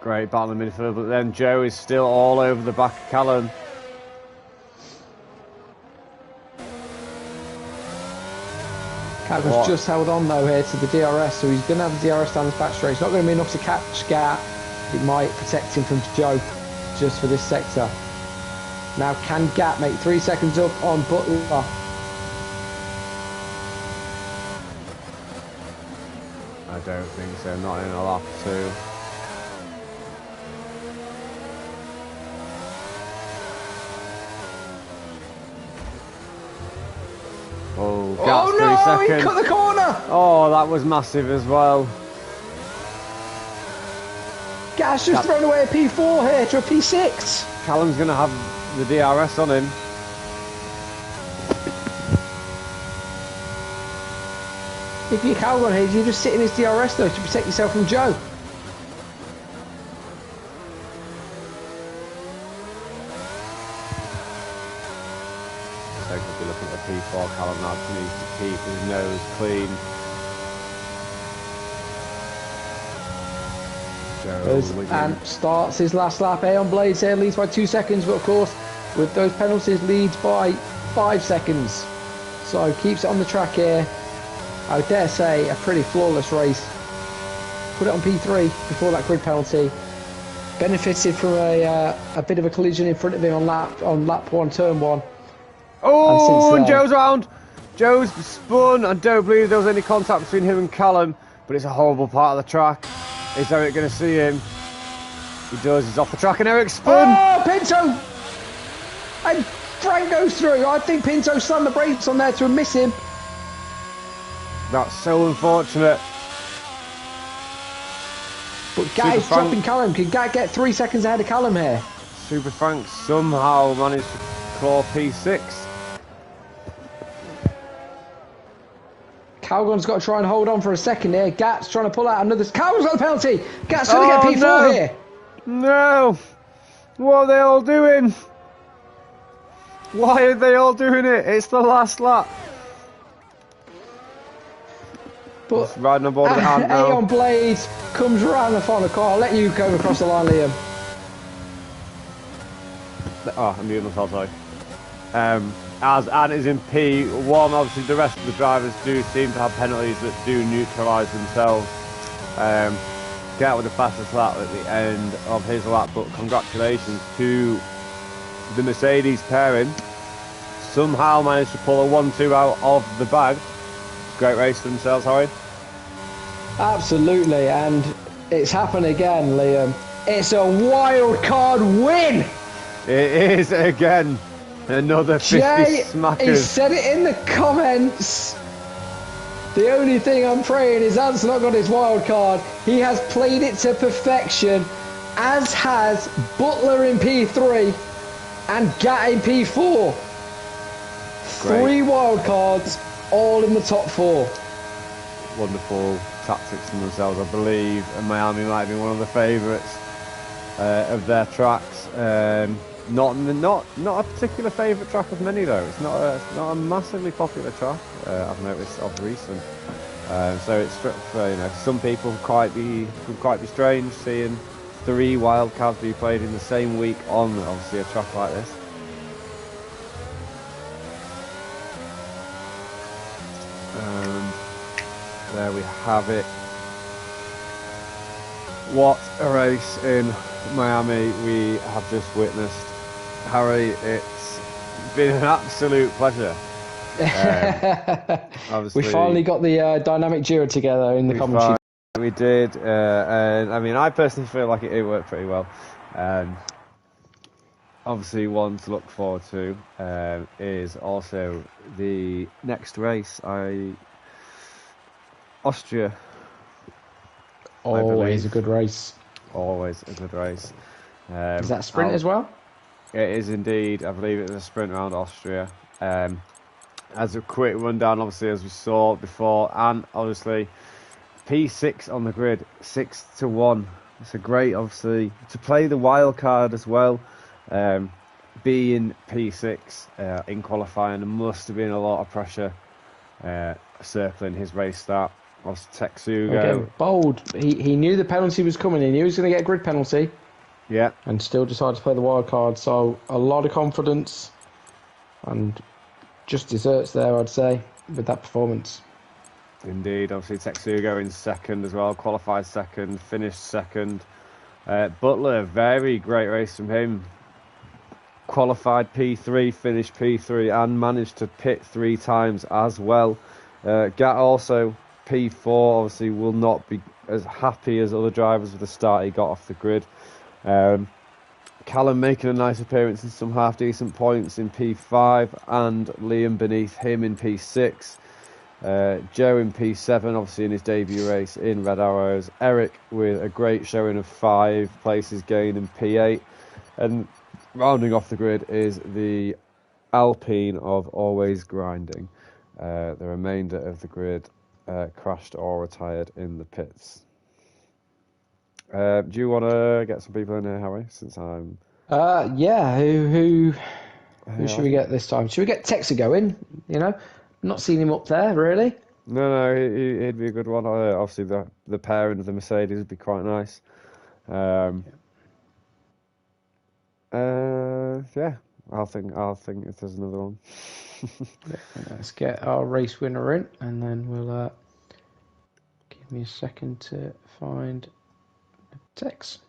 Great battle in the midfield, but then Joe is still all over the back of Callum.
Calgon's just held on though here to the DRS, so he's going to have the DRS down his back straight. It's not going to be enough to catch Gat. It might protect him from Joe just for this sector. Now can Gat make 3 seconds up on Butler?
I don't think so, not in a lap two. Oh, Gat's
Oh no,
3
he
seconds.
cut the corner!
Oh, that was massive as well.
Gat's just thrown away a P4 here to a P6.
Callum's going to have the DRS on him.
If you're Calgon here, you just sit in his DRS though to protect yourself from Joe.
So we'll be looking at the P4. Callum now needs to keep his nose clean.
As Ant starts his last lap, Aeon Blades here leads by 2 seconds, but of course with those penalties leads by 5 seconds. So keeps it on the track here. I would dare say a pretty flawless race. Put it on P3 before that grid penalty. Benefited from a bit of a collision in front of him on lap 1, turn 1.
Oh, and
then-
Joe's around. Joe's spun. I don't believe there was any contact between him and Callum, but it's a horrible part of the track. Is Eric going to see him? He does. He's off the track, and Eric's spun.
Oh, Pinto! And Frank goes through. I think Pinto slammed the brakes on there to miss him.
That's so unfortunate.
But Gat is
Super
dropping Callum. Can Gat get 3 seconds ahead of Callum here?
Super Frank somehow managed to claw P6.
Calgon's got to try and hold on for a second here. Gat's trying to pull out another. Calgon's got a penalty. Gat's trying to get P4
no.
here.
No! What are they all doing? Why are they all doing it? It's the last lap.
But
Just riding on board of the hand now.
Aeon Blades comes round the final car. I'll let you go across the line, Liam.
Oh, I'm muting myself, sorry. As Ant is in P1, obviously the rest of the drivers do seem to have penalties that do neutralise themselves. Get with the fastest lap at the end of his lap, but congratulations to the Mercedes pairing somehow managed to pull a 1-2 out of the bag. Great race for themselves, Harry.
Absolutely, and it's happened again, Liam. It's a wild card win!
It is again another 50
Jay,
smackers.
he said it in the comments. The only thing I'm praying is Ant's not got his wild card. He has played it to perfection, as has Butler in P3 and Gat in P4.
Great.
3 wild cards, all in the top 4.
Wonderful tactics from themselves, I believe, and Miami might be one of the favourites of their tracks. Not a particular favourite track of many though. It's not a massively popular track. I've noticed of recent. So it's for some people could quite be strange seeing 3 wildcards be played in the same week on obviously a track like this. There we have it. What a race in Miami we have just witnessed. Harry, it's been an absolute pleasure.
We finally got the dynamic duo together in the commentary.
We did, and I mean, I personally feel like it worked pretty well. Obviously, one to look forward to is also the next race. Austria.
Always a good race.
Always a good race.
Is that a sprint as well?
It is indeed. I believe it's a sprint around Austria. As a quick rundown, obviously, as we saw before, and obviously P6 on the grid, 6-1. It's a great, obviously, to play the wild card as well. Being P6 in qualifying, there must have been a lot of pressure circling his race start. Obviously, Tetsugo.
Okay, bold. He knew the penalty was coming. He knew he was going to get a grid penalty.
Yeah.
And still decided to play the wild card. So a lot of confidence and just desserts there, I'd say, with that performance.
Indeed. Obviously, Tetsugo in second as well. Qualified second, finished second. Butler, very great race from him. Qualified P3, finished P3, and managed to pit 3 times as well. Gat also P4, obviously will not be as happy as other drivers with the start he got off the grid. Callum making a nice appearance in some half decent points in P5, and Liam beneath him in P6. Joe in P7, obviously in his debut race in Red Arrows. Eric with a great showing of 5 places gained in P8. And rounding off the grid is the Alpine of Always Grinding. The remainder of the grid crashed or retired in the pits. Do you want to get some people in here, Harry? Since I'm...
Yeah, who should we get this time? Should we get Texago in? You know, not seen him up there, really.
No, he'd be a good one. Obviously, the pairing of the Mercedes would be quite nice. Yeah, I'll think if there's another one.
Let's get our race winner in, and then we'll give me a second to find the text.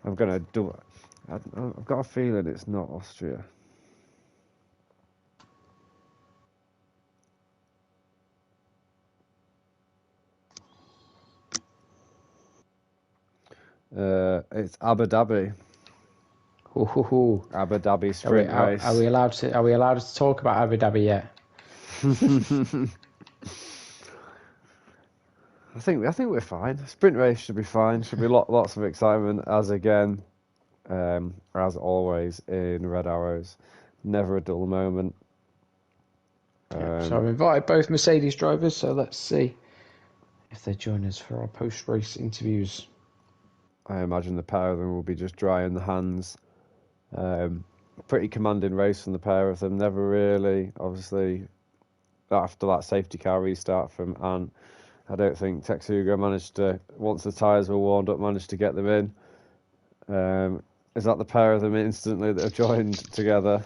I'm gonna do it. I've got a feeling it's not Austria. It's Abu Dhabi. Abu Dhabi sprint race.
Are we allowed to talk about Abu Dhabi yet?
I think we're fine. Sprint race should be fine. Should be lots of excitement as always in Red Arrows. Never a dull moment.
So I've invited both Mercedes drivers. So let's see if they join us for our post-race interviews.
I imagine the pair of them will be just drying the hands. Pretty commanding race from the pair of them. Never really, obviously, after that safety car restart from Ant, I don't think Tetsugo managed to, once the tyres were warmed up, managed to get them in. Is that the pair of them instantly that have joined together?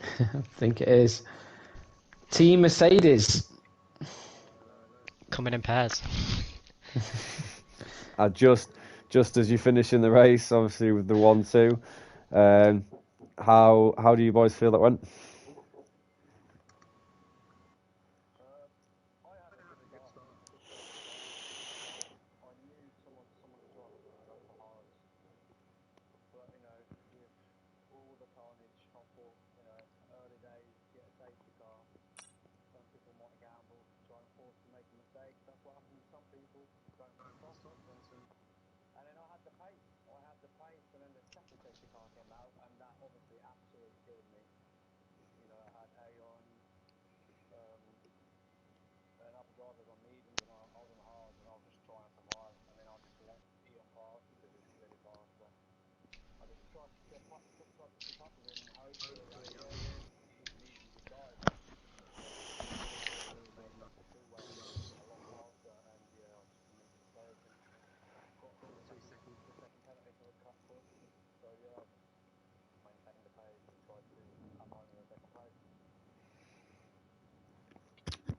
I think it is. Team Mercedes.
Coming in pairs.
just as you finish in the race, obviously with the 1-2. How do you boys feel that went?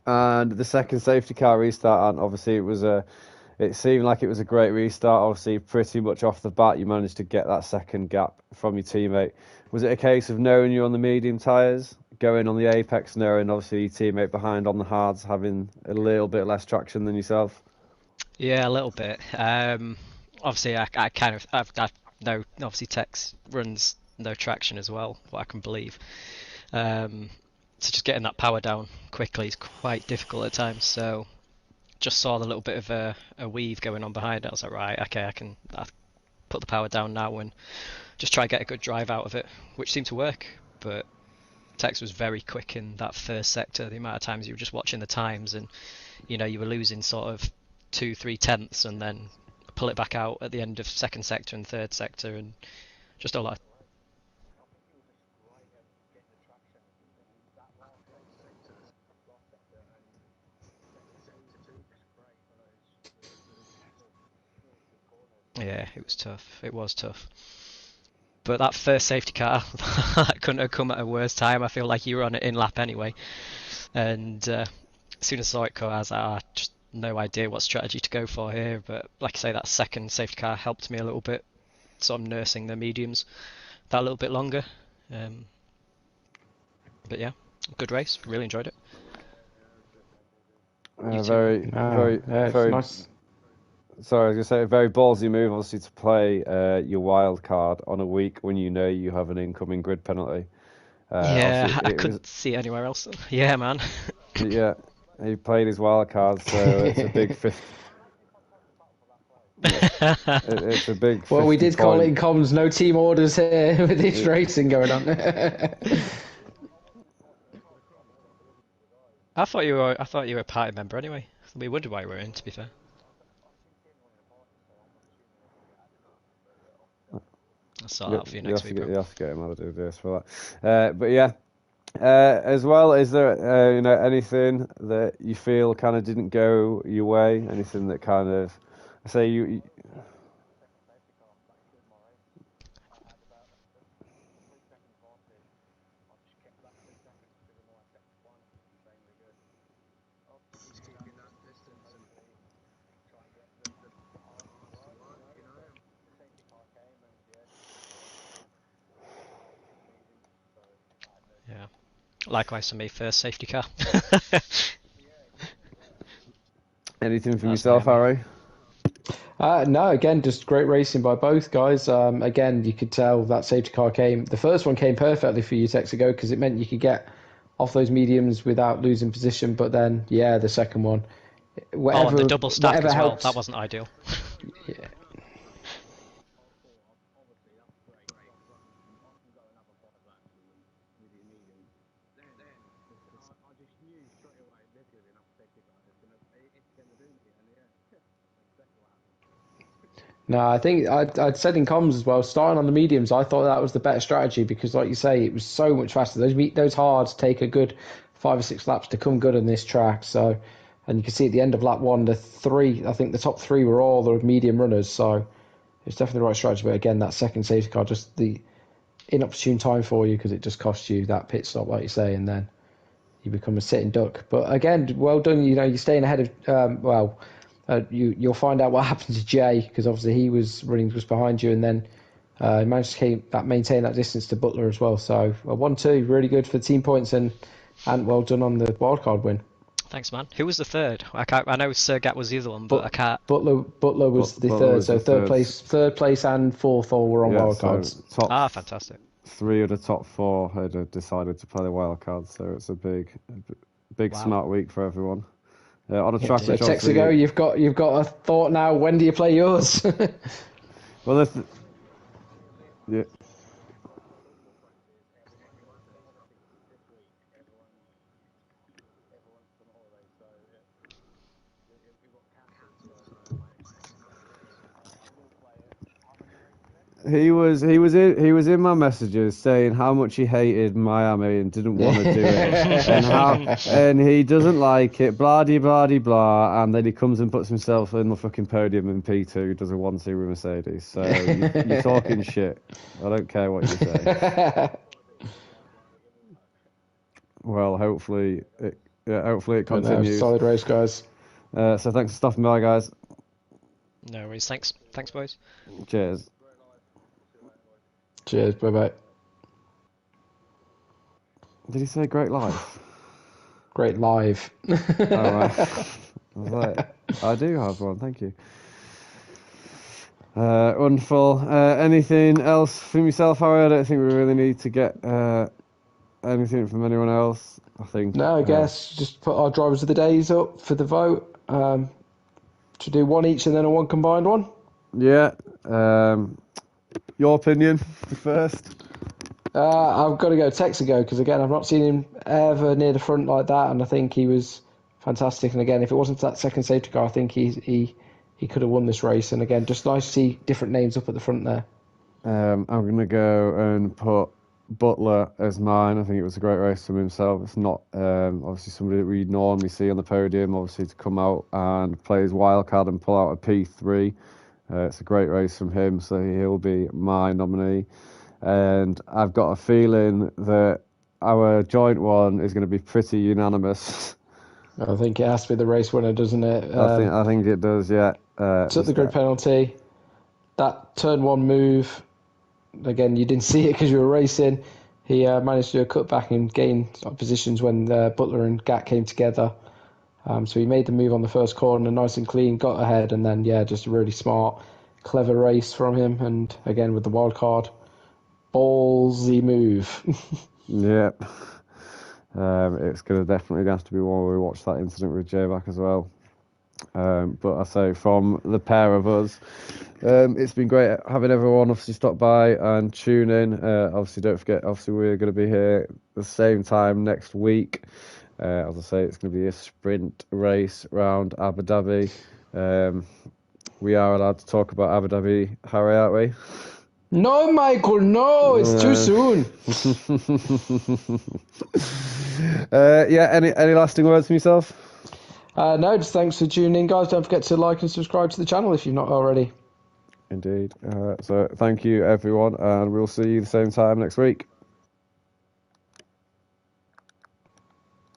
And the second safety car restart, and obviously it seemed like it was a great restart. Obviously, pretty much off the bat, you managed to get that second gap from your teammate. Was it a case of knowing you're on the medium tyres, going on the Apex, knowing obviously your teammate behind on the hards, having a little bit less traction than yourself?
Yeah, a little bit. Obviously, I kind of I know obviously Tex runs no traction as well, what I can believe. So just getting that power down quickly is quite difficult at times. So just saw the little bit of a weave going on behind it. I was like, right, okay, I'll put the power down now and just try and get a good drive out of it, which seemed to work. But Tex was very quick in that first sector. The amount of times you were just watching the times, and you were losing sort of 2-3 tenths, and then pull it back out at the end of second sector and third sector, and just all that. Yeah, it was tough. It was tough. But that first safety car, that couldn't have come at a worse time. I feel like you were on it in lap anyway. And as soon as I saw it come, I was like, just no idea what strategy to go for here. But like I say, that second safety car helped me a little bit. So I'm nursing the mediums that little bit longer. But yeah, good race. Really enjoyed it.
Very
nice.
Sorry, I was going to say a very ballsy move, obviously, to play your wild card on a week when you know you have an incoming grid penalty.
Yeah, I couldn't see it anywhere else. Yeah, man.
Yeah, he played his wild card, so it's a big fifth. It's a big.
Well, we did call it in comms. No team orders here with this racing going on.
I thought you were a party member anyway. We wondered why you were in. To be fair. I'll sort that out for you next week.
You have to get him out of this for that. But yeah, as well, is there anything that you feel kind of didn't go your way? Anything that kind of say you
Yeah. Likewise for me, first safety car.
Anything from yourself, Harry?
No, again, just great racing by both guys. Again, you could tell that safety car came. The first one came perfectly for you, Texago, because it meant you could get off those mediums without losing position. But then, yeah, the second one,
and the double stack as well. That wasn't ideal.
Yeah. No, I think I'd said in comms as well, starting on the mediums, I thought that was the better strategy because, like you say, it was so much faster. Those hards take a good 5 or 6 laps to come good on this track. So, and you can see at the end of lap 1, I think the top 3 were all the medium runners. So it's definitely the right strategy. But again, that second safety car, just the inopportune time for you because it just costs you that pit stop, like you say, and then you become a sitting duck. But again, well done. You're staying ahead of, you'll find out what happened to Jay, because obviously he was running just behind you, and then he managed to maintain that distance to Butler as well. So a 1-2, really good for team points, and well done on the wildcard win.
Thanks, man. Who was the third? I know Sergat was the other one, but I can't.
Butler was the third. So third place, and fourth all were on wildcards.
So fantastic.
3 of the top 4 had decided to play the wildcard, so it's a big smart week for everyone. On a track which
Texago, you've got a thought now. When do you play yours?
Well, yeah. He was in my messages saying how much he hated Miami and didn't want to do it, and he doesn't like it, blah de blah de blah, and then he comes and puts himself in the fucking podium in P2, does a 1-2 with Mercedes. So you're talking shit. I don't care what you say. Well, hopefully it continues.
Solid race, guys.
So thanks for stopping by, guys.
No worries. Thanks, boys.
Cheers.
Cheers, bye-bye.
Did he say great life?
Great live.
Oh, right. I was like, I do have one, thank you. Wonderful. Anything else from yourself, Harry? I don't think we really need to get anything from anyone else. I think.
No, I guess just put our drivers of the days up for the vote. To do one each and then a one combined one.
Yeah. Your opinion first?
I've got to go Texago, because again, I've not seen him ever near the front like that, and I think he was fantastic. And again, if it wasn't that second safety car, I think he could have won this race. And again, just nice to see different names up at the front there.
I'm going to go and put Butler as mine. I think it was a great race from himself. It's not obviously somebody that we normally see on the podium, obviously to come out and play his wild card and pull out a P3. It's a great race from him, so he'll be my nominee. And I've got a feeling that our joint one is going to be pretty unanimous.
I think it has to be the race winner, doesn't it?
I think it does, yeah.
Took the grid penalty. That turn one move, again, you didn't see it because you were racing. He managed to do a cutback and gain positions when Butler and Gat came together. So he made the move on the first corner, nice and clean, got ahead, and then, just a really smart, clever race from him. And again, with the wild card, ballsy move.
Yep. It's going to definitely have to be one where we watch that incident with J-Back as well. But I say, from the pair of us, it's been great having everyone obviously stop by and tune in. Obviously, don't forget, we're going to be here at the same time next week. As I say, it's going to be a sprint race around Abu Dhabi. We are allowed to talk about Abu Dhabi, Harry, aren't we?
No, Michael, no, it's too soon.
Any lasting words from yourself?
No, just thanks for tuning in, guys. Don't forget to like and subscribe to the channel if you've not already.
Indeed. So thank you, everyone, and we'll see you the same time next week.